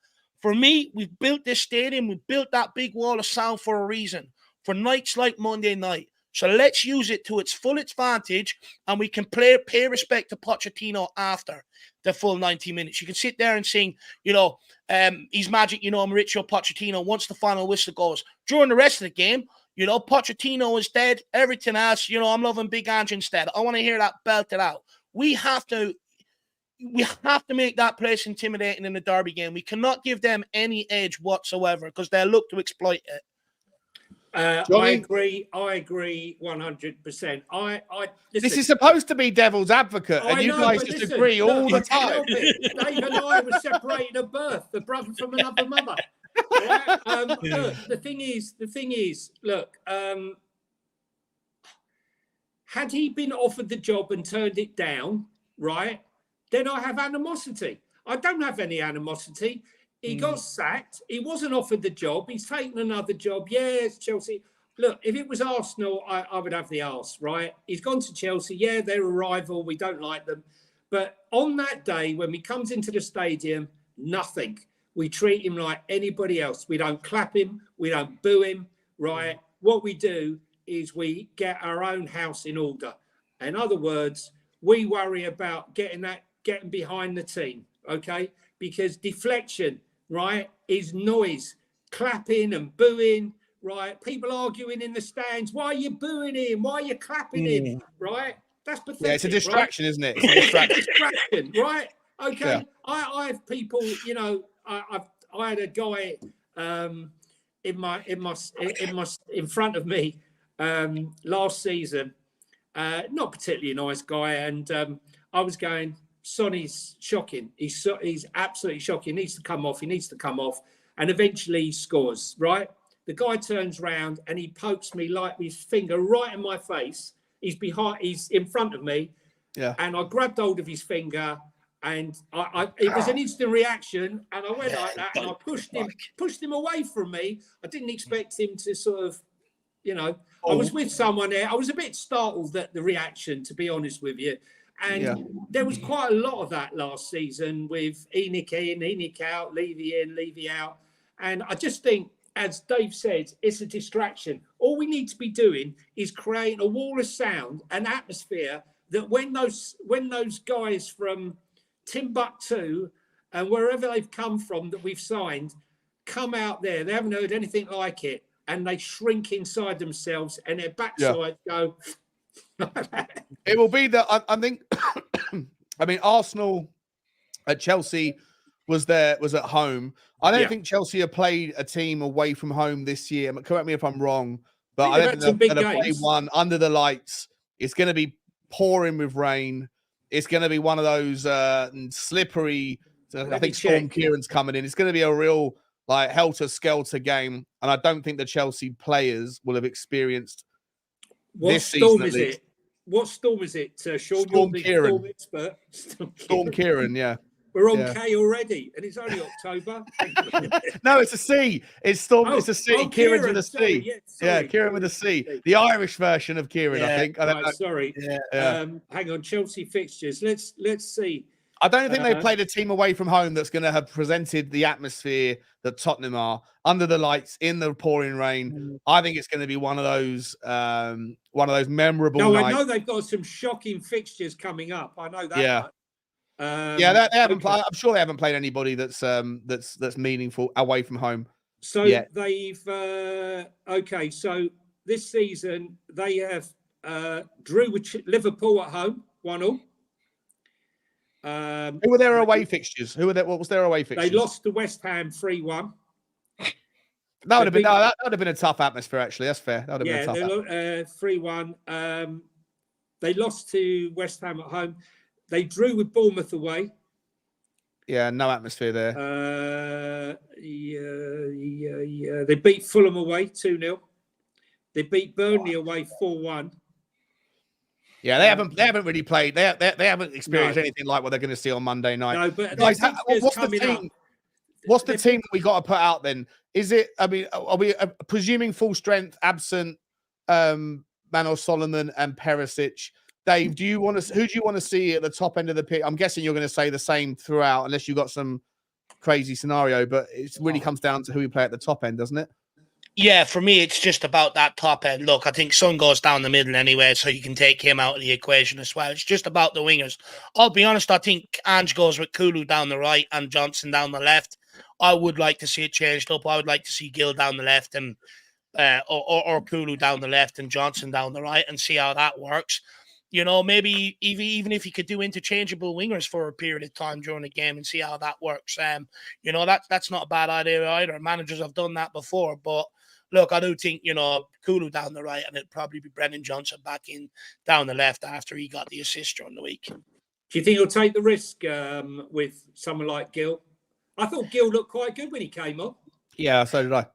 For me, we've built this stadium. We've built that big wall of sound for a reason. For nights like Monday night. So let's use it to its full advantage, and we can pay respect to Pochettino after the full 90 minutes. You can sit there and sing, he's magic, Mauricio Pochettino, once the final whistle goes. During the rest of the game, You know, Pochettino is dead. Everything else, you know, I'm loving Big Ange instead. I want to hear that belted out. We have to make that place intimidating in the derby game. We cannot give them any edge whatsoever because they'll look to exploit it. I agree 100%. This is supposed to be devil's advocate, and you guys just agree all the time. Dave and I were separated at birth, the brother from another mother. Right? Look, the thing is, look, had he been offered the job and turned it down, right, then I have animosity. I don't have any animosity. He got sacked. He wasn't offered the job. He's taken another job. Yeah, it's Chelsea. Look, if it was Arsenal, I would have the arse, right? He's gone to Chelsea. Yeah, they're a rival. We don't like them. But on that day, when he comes into the stadium, nothing. We treat him like anybody else. We don't clap him. We don't boo him, right? What we do is we get our own house in order. In other words, we worry about getting behind the team, okay? Because deflection, right, is noise, clapping and booing, right? People arguing in the stands. Why are you booing him? Why are you clapping him? Right? That's pathetic. Yeah, it's a distraction, right? Isn't it? It's a distraction, right? Okay. Yeah. I have people, you know, I had a guy in front of me last season, not particularly a nice guy, and I was going, Sonny's shocking. He's absolutely shocking. He needs to come off. He needs to come off. And eventually he scores, right? The guy turns round and he pokes me like with his finger right in my face. He's in front of me. Yeah. And I grabbed hold of his finger and it was an instant reaction. And I went like that and I pushed him away from me. I didn't expect him to sort of, you know, I was with someone there. I was a bit startled at the reaction, to be honest with you. And there was quite a lot of that last season with Enoch in, Enoch out, Levy in, Levy out. And I just think, as Dave said, it's a distraction. All we need to be doing is creating a wall of sound, an atmosphere that when those guys from Timbuktu and wherever they've come from that we've signed come out there, they haven't heard anything like it, and they shrink inside themselves and their backside go... It will be that I think. I mean, Arsenal at Chelsea was at home. I don't think Chelsea have played a team away from home this year. Correct me if I'm wrong, but I don't think they're going to play one under the lights. It's going to be pouring with rain. It's going to be one of those slippery. I think Storm Kieran's coming in. It's going to be a real like helter-skelter game, and I don't think the Chelsea players will have experienced. What storm is it? What storm is it, Sean? Storm Kieran. Storm expert. Storm Kieran, yeah. We're on K already, and it's only October. No, it's a C. It's Storm. It's a C. Kieran's with a C. Sorry, yeah, Kieran with a C. The Irish version of Kieran, I think. Sorry. Hang on. Chelsea fixtures. Let's see. I don't think they've played a team away from home that's going to have presented the atmosphere that Tottenham are under the lights in the pouring rain. I think it's going to be one of those memorable. No, nights. I know they've got some shocking fixtures coming up. I know that. Yeah. They haven't. Okay. I'm sure they haven't played anybody that's meaningful away from home. So yet. They've okay. So this season they have drew with Liverpool at home 1-0. Who were their away fixtures? What was their away fixtures? They lost to West Ham 3-1. That would have been a tough atmosphere. Actually, that's fair. That would have been a tough. 3-1. They lost to West Ham at home. They drew with Bournemouth away. Yeah, no atmosphere there. They beat Fulham away 2-0. They beat Burnley away 4-1. Yeah, they haven't really played. They haven't experienced anything like what they're going to see on Monday night. No, but guys, what's the team? What's the team that we got to put out then? Is it? I mean, are we presuming full strength, absent Manos Solomon and Perisic? Dave, who do you want to see at the top end of the pitch? I'm guessing you're going to say the same throughout, unless you've got some crazy scenario. But it really comes down to who we play at the top end, doesn't it? Yeah, for me, it's just about that top end. Look, I think Son goes down the middle anyway, so you can take him out of the equation as well. It's just about the wingers. I'll be honest, I think Ange goes with Kulu down the right and Johnson down the left. I would like to see it changed up. I would like to see Gill down the left and or Kulu down the left and Johnson down the right, and see how that works. You know, maybe even if you could do interchangeable wingers for a period of time during the game and see how that works. You know, that's not a bad idea either. Managers have done that before, but look, I do think, you know, Kulu down the right, and it'd probably be Brennan Johnson back in down the left after he got the assist during the week. Do you think he'll take the risk with someone like Gill? I thought Gill looked quite good when he came up. Yeah, so did I.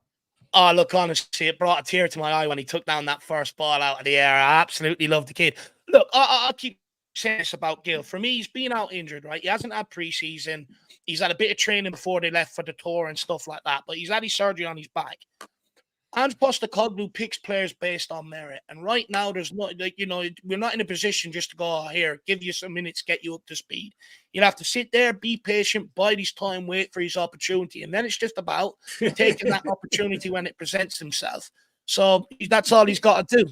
Oh, look, honestly, it brought a tear to my eye when he took down that first ball out of the air. I absolutely love the kid. Look, I'll keep saying this about Gill. For me, he's been out injured, right? He hasn't had preseason. He's had a bit of training before they left for the tour and stuff like that, but he's had his surgery on his back. Ange Postecoglou picks players based on merit. And right now, there's not, like, you know, we're not in a position just to go, oh, here, give you some minutes, get you up to speed. You'll have to sit there, be patient, bide his time, wait for his opportunity. And then it's just about taking that opportunity when it presents himself. So that's all he's got to do.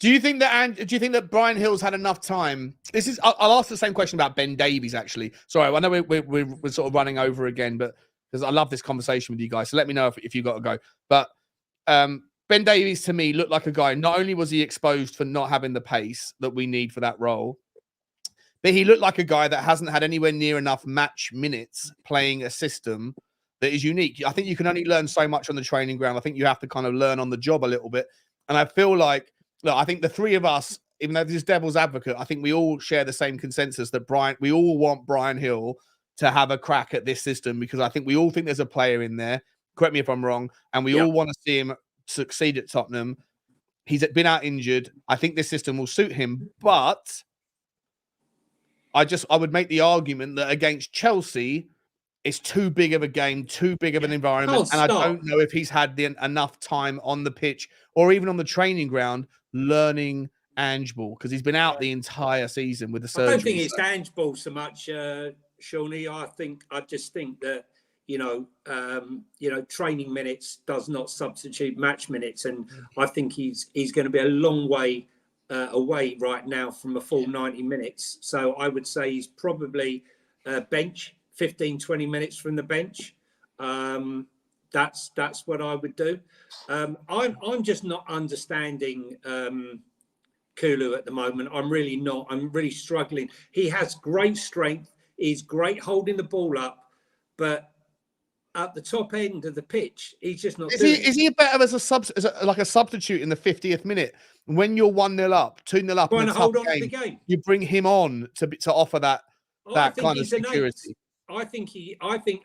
Do you think that Brian Hill's had enough time? I'll ask the same question about Ben Davies, actually. Sorry, I know we're sort of running over again, but because I love this conversation with you guys. So let me know if you've got to go. But Ben Davies, to me, looked like a guy, not only was he exposed for not having the pace that we need for that role, but he looked like a guy that hasn't had anywhere near enough match minutes playing a system that is unique. I think you can only learn so much on the training ground. I think you have to kind of learn on the job a little bit. And I feel like, look, I think the three of us, even though this is devil's advocate, I think we all share the same consensus that we all want Brian Hill to have a crack at this system, because I think we all think there's a player in there. Correct me if I'm wrong. And we all want to see him succeed at Tottenham. He's been out injured. I think this system will suit him, but I would make the argument that against Chelsea, it's too big of a game, too big of an environment. And I don't know if he's had enough time on the pitch or even on the training ground learning Ange ball, because he's been out the entire season with the surgery. I don't think it's Ange ball so much, Shawnee. I just think that, training minutes does not substitute match minutes. And I think he's going to be a long way away right now from a full 90 minutes. So I would say he's probably bench 15, 20 minutes from the bench. That's what I would do. I'm just not understanding Kulu at the moment. I'm really not. I'm really struggling. He has great strength. He's great holding the ball up, but at the top end of the pitch, he's just not. Is he better as a substitute in the 50th minute when you're 1-0 up, 2-0 up, trying to hold on to the game? You bring him on to offer that kind of security. I think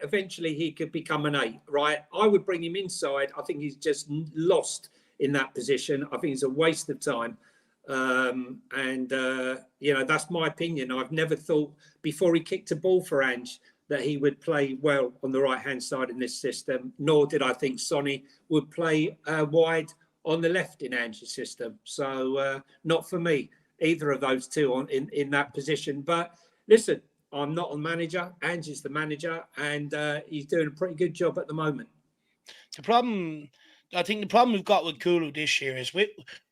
eventually he could become an 8, right? I would bring him inside. I think he's just lost in that position. I think it's a waste of time. That's my opinion. I've never thought before he kicked a ball for Ange that he would play well on the right-hand side in this system, nor did I think Sonny would play wide on the left in Ange's system. So not for me, either of those two in that position. But listen, I'm not a manager. Ange is the manager, and he's doing a pretty good job at the moment. I think the problem we've got with Kulu this year is with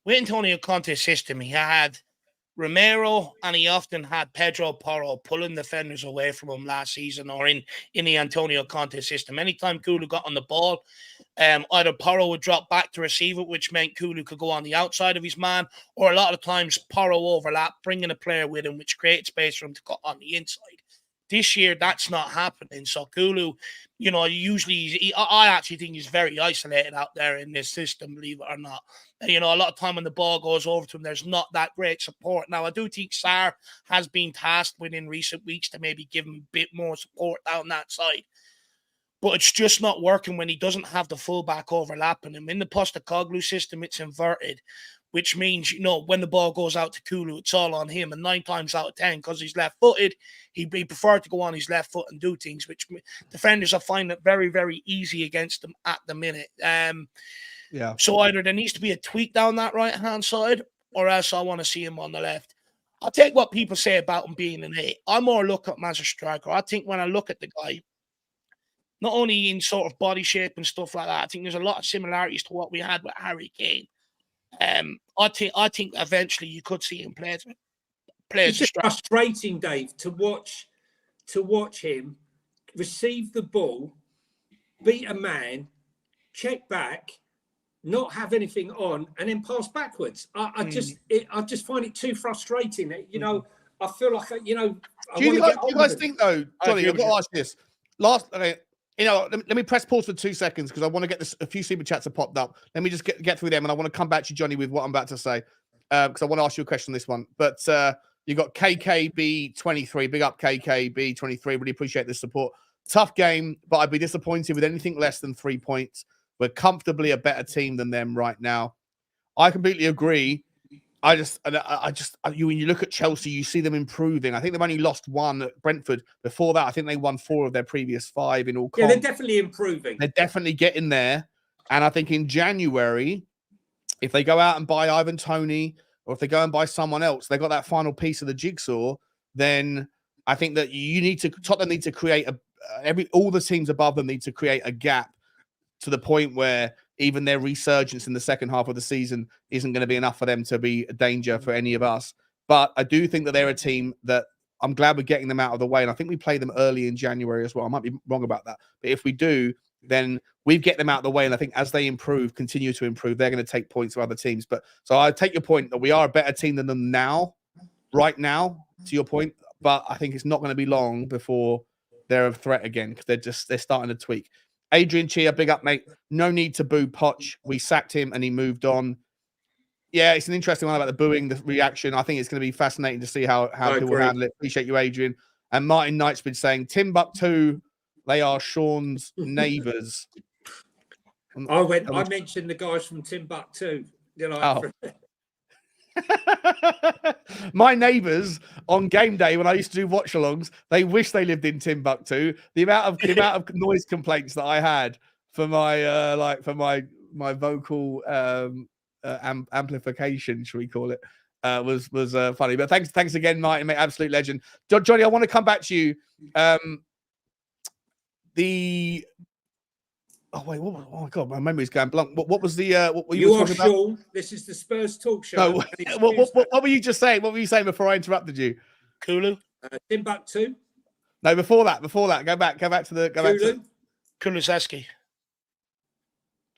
Antonio Conte's system, he had Romero and he often had Pedro Porro pulling defenders away from him last season, or in the Antonio Conte system. Anytime Kulu got on the ball, either Porro would drop back to receive it, which meant Kulu could go on the outside of his man, or a lot of times Porro overlap, bringing a player with him, which created space for him to cut on the inside. This year, that's not happening. So Kulu, I actually think he's very isolated out there in this system, believe it or not. A lot of time when the ball goes over to him, there's not that great support. Now, I do think Sarr has been tasked within recent weeks to maybe give him a bit more support down that side. But it's just not working when he doesn't have the fullback overlapping him. In the Postecoglou system, it's inverted, which means, when the ball goes out to Kulu, it's all on him. And 9 times out of 10, because he's left-footed, he preferred to go on his left foot and do things, which defenders are finding it very, very easy against them at the minute. So either there needs to be a tweak down that right-hand side, or else I want to see him on the left. I'll take what people say about him being an 8. I more look at him as a striker. I think when I look at the guy, not only in sort of body shape and stuff like that, I think there's a lot of similarities to what we had with Harry Kane. I think eventually you could see him play. It's just frustrating, Dave, to watch him receive the ball, beat a man, check back, not have anything on, and then pass backwards. I just find it too frustrating. You know, I feel like do you guys think though, Johnny? I've got to ask this. Let me press pause for 2 seconds because I want to get a few super chats have popped up. Let me just get through them, and I want to come back to Johnny with what I'm about to say because I want to ask you a question on this one. But you got KKB23, big up KKB23. Really appreciate the support. Tough game, but I'd be disappointed with anything less than 3 points. We're comfortably a better team than them right now. I completely agree. When you look at Chelsea, you see them improving. I think they've only lost one at Brentford. Before that, I think they won 4 of their previous 5 in all. Yeah, they're definitely improving. They're definitely getting there. And I think in January, if they go out and buy Ivan Toney, or if they go and buy someone else, they got that final piece of the jigsaw. Then I think that Tottenham need to create all the teams above them need to create a gap to the point where even their resurgence in the second half of the season isn't going to be enough for them to be a danger for any of us. But I do think that they're a team that I'm glad we're getting them out of the way. And I think we play them early in January as well. I might be wrong about that. But if we do, then we get them out of the way. And I think as they continue to improve, they're going to take points from other teams. So I take your point that we are a better team than them right now, to your point. But I think it's not going to be long before they're a threat again because they're starting to tweak. Adrian Chia, big up, mate. No need to boo Poch. We sacked him and he moved on. Yeah, it's an interesting one about the booing, the reaction. I think it's going to be fascinating to see how people handle it. Appreciate you, Adrian. And Martin Knight's been saying, Timbuktu, they are Sean's neighbours. I mentioned the guys from Timbuktu. My neighbours on game day when I used to do watch-alongs, they wish they lived in Timbuktu. The amount of noise complaints that I had for my my vocal amplification, shall we call it, was funny. But thanks again, Martin, mate, absolute legend. Johnny, I want to come back to you. Oh wait! Oh my God, my memory's going blank. What was the? What were you talking about? This is the Spurs Talk Show. No, what were you just saying? What were you saying before I interrupted you? Kulu. Timbuktu. No, before that. Go back to Kulusevski.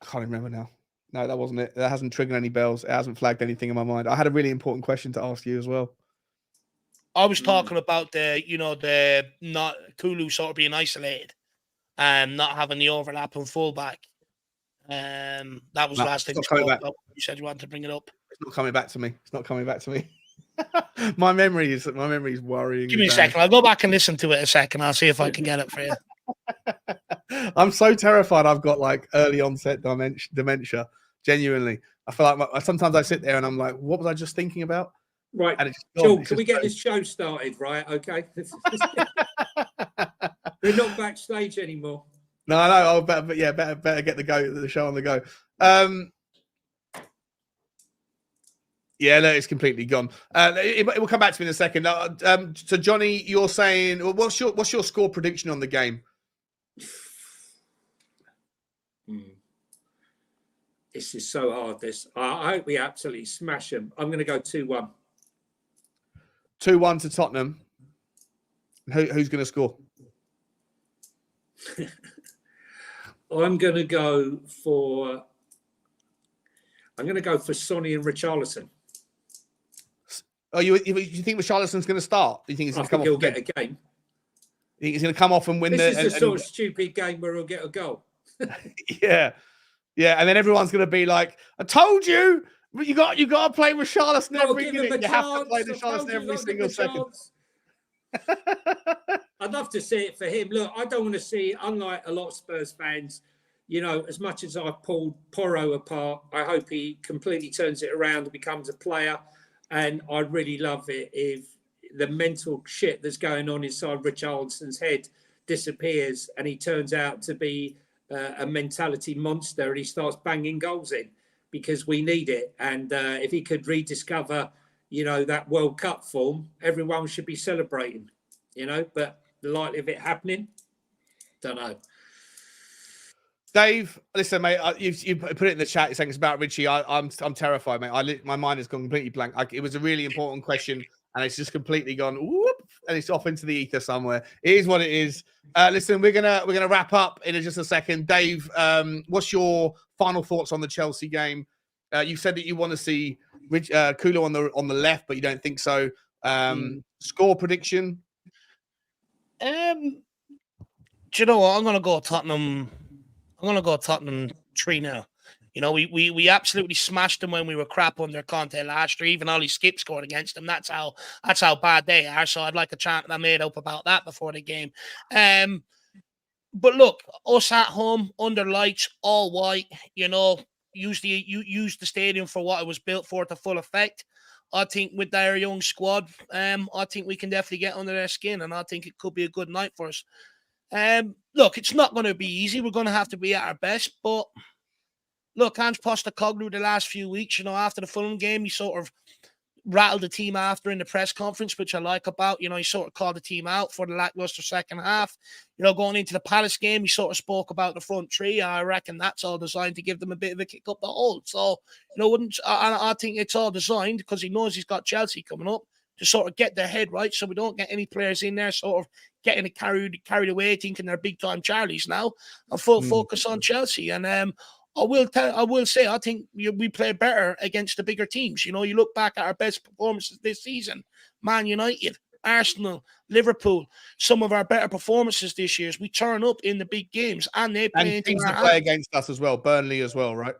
I can't remember now. No, that wasn't it. That hasn't triggered any bells. It hasn't flagged anything in my mind. I had a really important question to ask you as well. I was talking about the not Kulu sort of being isolated. Not having the overlap on fullback. That was the last thing you spoke about. You said you wanted to bring it up. It's not coming back to me. My memory is worrying. Give me a second. I'll go back and listen to it a second. I'll see if I can get it for you. I'm so terrified. I've got like early onset dementia. Genuinely, I feel like sometimes I sit there and I'm like, what was I just thinking about? Right. And Joel, can we get this show started? Right. Okay. We're not backstage anymore. No, I know. Better get the show on the go. Yeah, no, it's completely gone. It will come back to me in a second. So, Johnny, you're saying, what's your score prediction on the game? This is so hard. I hope we absolutely smash them. I'm going to go 2-1. 2-1 to Tottenham. Who's going to score? I'm going to go for Sonny and Richarlison. Oh, you think Richarlison's going to start? Do you think he's going to come off? He'll get a game. You think he's going to come off and win? This is the sort of stupid game where he'll get a goal. Yeah, and then everyone's going to be like, "I told you, you got to play Richarlison every minute. You have to play Richarlison every single second." I'd love to see it for him. Look, I don't want to see, unlike a lot of Spurs fans, as much as I've pulled Porro apart, I hope he completely turns it around and becomes a player. And I'd really love it if the mental shit that's going on inside Richarlison's head disappears and he turns out to be a mentality monster and he starts banging goals in, because we need it. And if he could rediscover, that World Cup form, everyone should be celebrating, but the likelihood of it happening, don't know. Dave, listen, mate. You put it in the chat. You're saying it's about Richie. I'm terrified, mate. My mind has gone completely blank. It was a really important question, and it's just completely gone. Whoop. and it's off into the ether somewhere. It is what it is. Listen, we're gonna wrap up in just a second. Dave, what's your final thoughts on the Chelsea game? You said that you want to see Kulu on the left, but you don't think so. Score prediction? Do you know what? I'm gonna go Tottenham. I'm gonna go Tottenham 3-0. You know, we absolutely smashed them when we were crap under Conte last year. Even Ollie Skip scored against them. That's how bad they are. So I'd like a chant that made up about that before the game. But look, us at home, under lights, all white, you know, use the stadium for what it was built for to full effect. I think with their young squad, I think we can definitely get under their skin, and I think it could be a good night for us. Look, it's not going to be easy. We're going to have to be at our best, but look, Ange Postecoglou the last few weeks, you know, after the Fulham game, he sort of rattled the team after in the press conference, which I like about. You know, he sort of called the team out for the lackluster second half. You know, going into the Palace game, he sort of spoke about the front three. I reckon that's all designed to give them a bit of a kick up the hole. So, you know, I think it's all designed because he knows he's got Chelsea coming up to sort of get their head right, so we don't get any players in there sort of getting carried away, thinking they're big time Charlies now, and full focus on Chelsea. And I will say, I think we play better against the bigger teams. You know, you look back at our best performances this season, Man United, Arsenal, Liverpool, some of our better performances this year. We turn up in the big games, and they play teams that play against us as well, Burnley as well, right?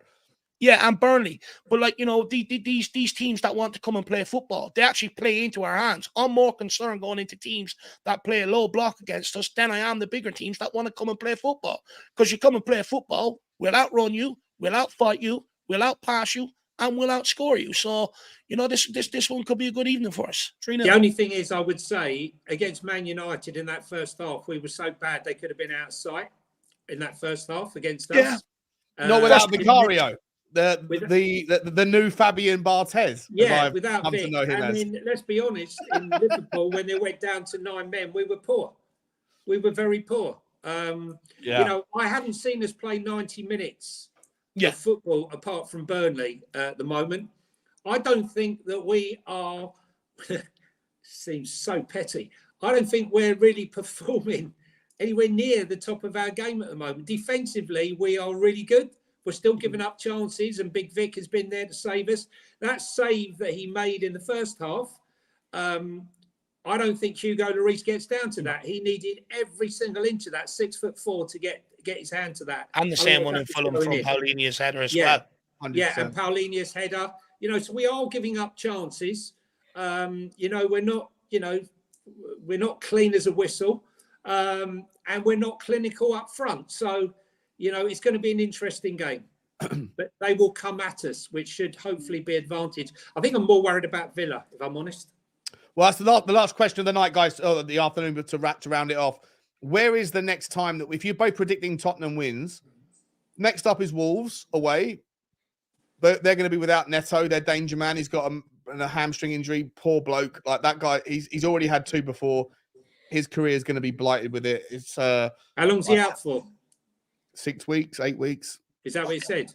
Yeah, and Burnley. But, like, you know, these teams that want to come and play football, they actually play into our hands. I'm more concerned going into teams that play a low block against us than I am the bigger teams that want to come and play football. Because you come and play football, we'll outrun you, we'll outfight you, we'll outpass you, and we'll outscore you. So, you know, this one could be a good evening for us. 3-0. The only thing is, I would say, against Man United in that first half, we were so bad they could have been out of sight in that first half against us. Not without Vicario. The new Fabian Barthez. Yeah, without Vic. I mean, let's be honest, in Liverpool, when they went down to 9 men, we were poor. We were very poor. You know, I haven't seen us play 90 minutes of football apart from Burnley at the moment. I don't think that we are, seems so petty, I don't think we're really performing anywhere near the top of our game at the moment. Defensively, we are really good. We're still giving up chances, and Big Vic has been there to save us. That save that he made in the first half, I don't think Hugo Lloris gets down to that. He needed every single inch of that 6'4" to get his hand to that. And the same one in Fulham from Paulinia's header as well. 100%. Yeah, and Paulinia's header. You know, so we are giving up chances. You know, we're not clean as a whistle, and we're not clinical up front. So, you know, it's going to be an interesting game, but they will come at us, which should hopefully be advantage. I think I'm more worried about Villa, if I'm honest. Well, that's the last question of the night, guys, or the afternoon, but to round it off. Where is the next time that, if you're both predicting Tottenham wins, next up is Wolves away, but they're going to be without Neto, their danger man. He's got a hamstring injury, poor bloke. Like that guy, he's already had 2 before. His career is going to be blighted with it. It's how long's he out for? 6 weeks, 8 weeks. Is that what he said?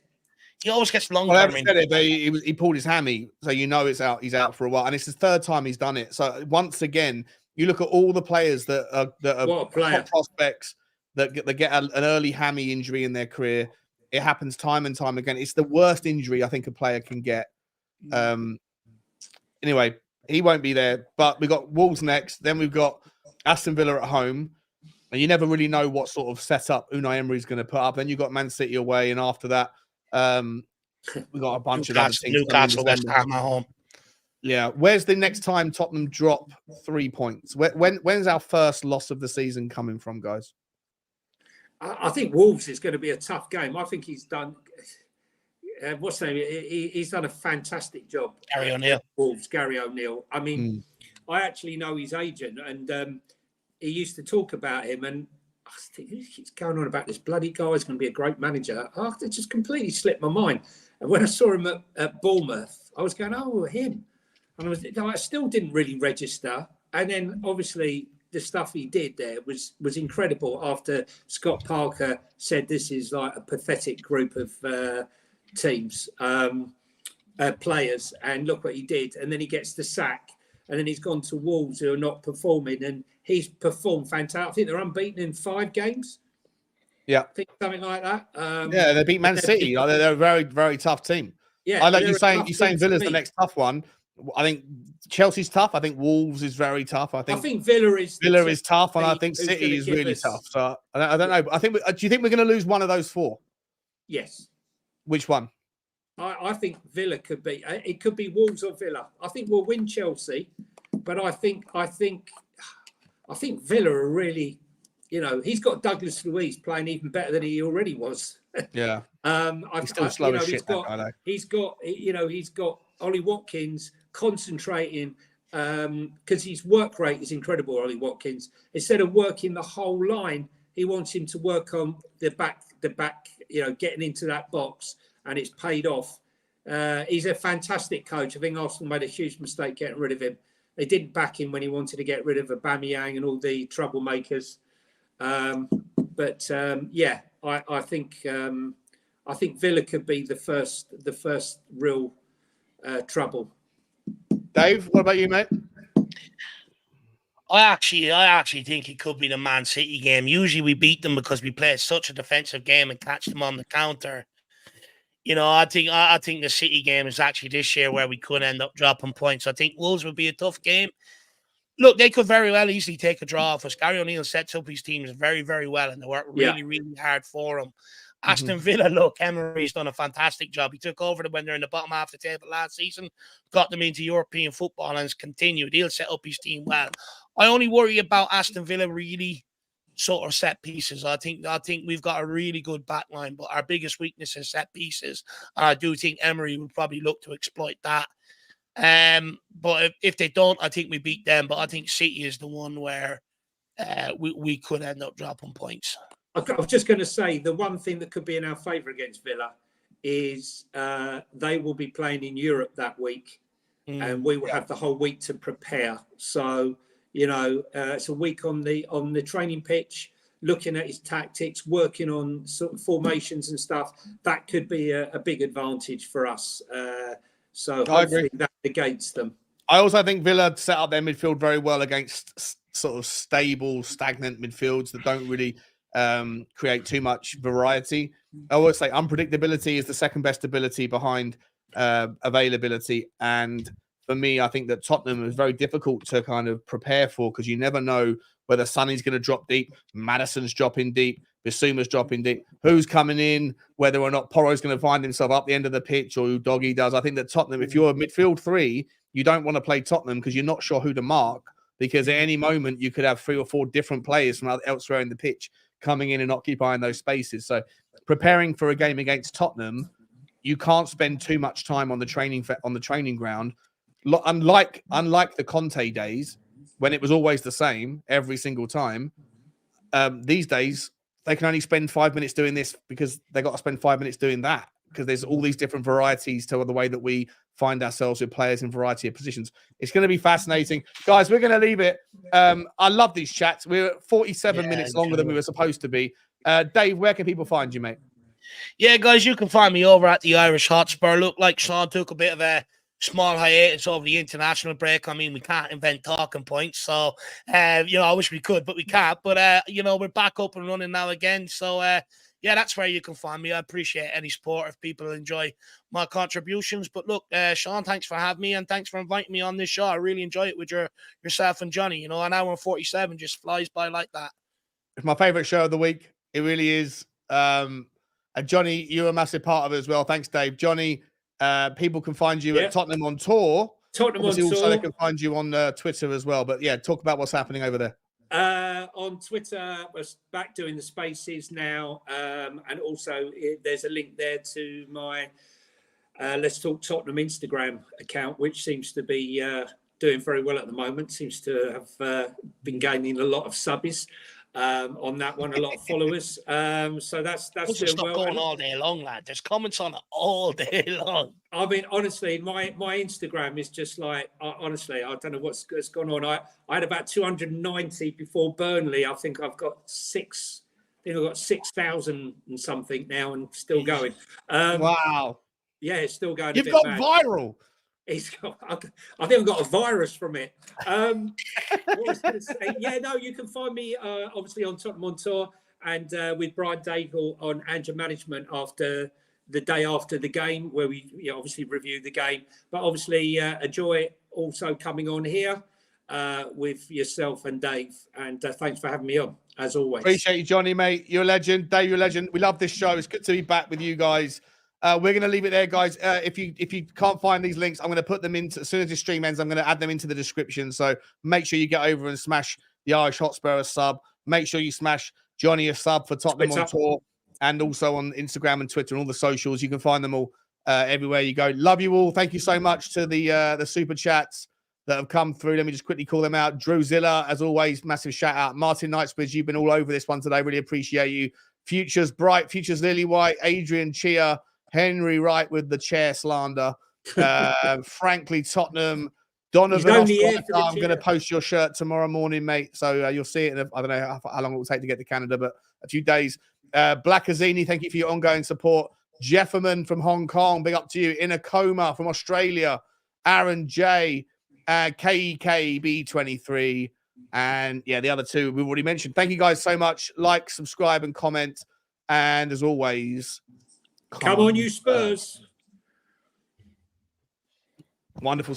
He always gets long. Well, I haven't said it, but he pulled his hammy, so you know it's out. He's out for a while, and it's the 3rd time he's done it. So once again, you look at all the players that are top prospects that get an early hammy injury in their career. It happens time and time again. It's the worst injury I think a player can get. Anyway, he won't be there, but we've got Wolves next. Then we've got Aston Villa at home. And you never really know what sort of setup Unai Emery's going to put up. Then you've got Man City away, and after that, we've got a bunch of other things. Newcastle, West Ham at home. Yeah. Where's the next time Tottenham drop 3 points? When's our first loss of the season coming from, guys? I think Wolves is going to be a tough game. I think he's done. What's the name? He's done a fantastic job. Gary O'Neill. Wolves, Gary O'Neill. I mean, I actually know his agent, and he used to talk about him, and I think he keeps going on about this bloody guy is going to be a great manager. It just completely slipped my mind. And when I saw him at Bournemouth, I was going, oh, him. And I still didn't really register. And then obviously the stuff he did there was incredible after Scott Parker said this is like a pathetic group of teams, players. And look what he did. And then he gets the sack. and then he's gone to Wolves, who are not performing, and he's performed fantastic. I think they're unbeaten in 5 games. Yeah, I think something like that. Yeah, they beat Man City. They're a very, very tough team. Yeah, I like you saying. tough You're saying team to Villa's the beat. next tough one. I think Chelsea's tough. I think Wolves is very tough. I think Villa is tough, and I think who's City gonna is give really us- tough. So I don't know. I think. Do you think we're going to lose one of those 4? Yes. Which one? I think Villa could be. It could be Wolves or Villa. I think we'll win Chelsea, but I think Villa are really. He's got Douglas Luiz playing even better than he already was. Yeah. He's still slow as shit. He's got Ollie Watkins concentrating because his work rate is incredible. Ollie Watkins, instead of working the whole line, he wants him to work on the back. Getting into that box, and it's paid off. He's a fantastic coach. I think Arsenal made a huge mistake getting rid of him. They didn't back him when he wanted to get rid of Aubameyang and all the troublemakers. I think Villa could be the first real trouble. Dave, what about you, mate? I actually think it could be the Man City game. Usually we beat them because we play such a defensive game and catch them on the counter. I think the City game is actually this year where we could end up dropping points. I think Wolves would be a tough game. Look, they could very well easily take a draw off us. Gary O'Neill sets up his teams very, very well, and they work really, really hard for him. Aston Villa, look, Emery's done a fantastic job. He took over them when they're in the bottom half of the table last season, got them into European football, and has continued. He'll set up his team well. I only worry about Aston Villa really sort of set pieces. I think we've got a really good back line, but our biggest weakness is set pieces. And I do think Emery would probably look to exploit that. But if they don't, I think we beat them. But I think City is the one where we could end up dropping points. I was just going to say the one thing that could be in our favour against Villa is they will be playing in Europe that week, and we will have the whole week to prepare. So it's a week on the training pitch, looking at his tactics, working on sort of formations and stuff. That could be a big advantage for us. So hopefully that negates them. I also think Villa set up their midfield very well against sort of stable, stagnant midfields that don't really create too much variety. I always say unpredictability is the second best ability behind availability. And for me, I think that Tottenham is very difficult to kind of prepare for because you never know whether Sonny's going to drop deep, Maddison's dropping deep, Bissouma's dropping deep, who's coming in, whether or not Porro's going to find himself up the end of the pitch or who Doggy does. I think that Tottenham, if you're a midfield 3, you don't want to play Tottenham because you're not sure who to mark, because at any moment you could have 3 or 4 different players from elsewhere in the pitch coming in and occupying those spaces. So preparing for a game against Tottenham, you can't spend too much time on the training ground. Unlike the Conte days when it was always the same every single time, these days they can only spend 5 minutes doing this because they got to spend 5 minutes doing that, because there's all these different varieties to the way that we find ourselves with players in a variety of positions. It's going to be fascinating. Guys, we're going to leave it. I love these chats. We're 47 minutes longer than we were supposed to be. Dave, where can people find you, mate? Yeah, guys, you can find me over at the Irish Hotspur. Look, like Sean took a bit of a small hiatus over the international break. I mean, we can't invent talking points. So, I wish we could, but we can't. But, we're back up and running now again. So, that's where you can find me. I appreciate any support if people enjoy my contributions. But look, Sean, thanks for having me and thanks for inviting me on this show. I really enjoy it with yourself and Johnny. An hour and 47 just flies by like that. It's my favourite show of the week. It really is. And Johnny, you're a massive part of it as well. Thanks, Dave. Johnny, people can find you at Tottenham on Tour. Tottenham Obviously, on Tour. Also, they can find you on Twitter as well. But talk about what's happening over there. On Twitter, I was back doing the spaces now, and also there's a link there to my Let's Talk Tottenham Instagram account, which seems to be doing very well at the moment. Seems to have been gaining a lot of subbies on that one, a lot of followers. So that's doing well. Going all day long, lad. There's comments on it all day long. I mean, honestly, my Instagram is just like, honestly, I don't know what's gone on. I had about 290 before Burnley. I think I've got 6,000 and something now and still going. Wow. Yeah, it's still going. You've got viral. He's got, I think I've got a virus from it. What was I going to say? Yeah, no, you can find me obviously on Tottenham on Tour and with Brian Daigle on Anger Management after the day after the game, where we obviously review the game. But obviously, enjoy also coming on here with yourself and Dave. And thanks for having me on, as always. Appreciate you, Johnny, mate. You're a legend. Dave, you're a legend. We love this show. It's good to be back with you guys. We're going to leave it there, guys. If you can't find these links, I'm going to put them into, as soon as the stream ends, I'm going to add them into the description. So make sure you get over and smash the Irish Hotspur a sub. Make sure you smash Johnny a sub for Tottenham on Tour, and also on Instagram and Twitter and all the socials. You can find them all everywhere you go. Love you all. Thank you so much to the super chats that have come through. Let me just quickly call them out. Drewzilla, as always, massive shout out. Martin Knightsbridge, you've been all over this one today. Really appreciate you. Futures Bright, Futures Lily White, Adrian Chia, Henry Wright with the chair slander, Frankly Tottenham, Donovan. I'm going to post your shirt tomorrow morning, mate. So you'll see it. I don't know how long it will take to get to Canada, but a few days. Black Azini, thank you for your ongoing support. Jefferman from Hong Kong, big up to you. In a Coma from Australia. Aaron J, KKB23, and yeah, the other two we've already mentioned. Thank you guys so much. Like, subscribe, and comment. And as always, come on, you Spurs. Wonderful.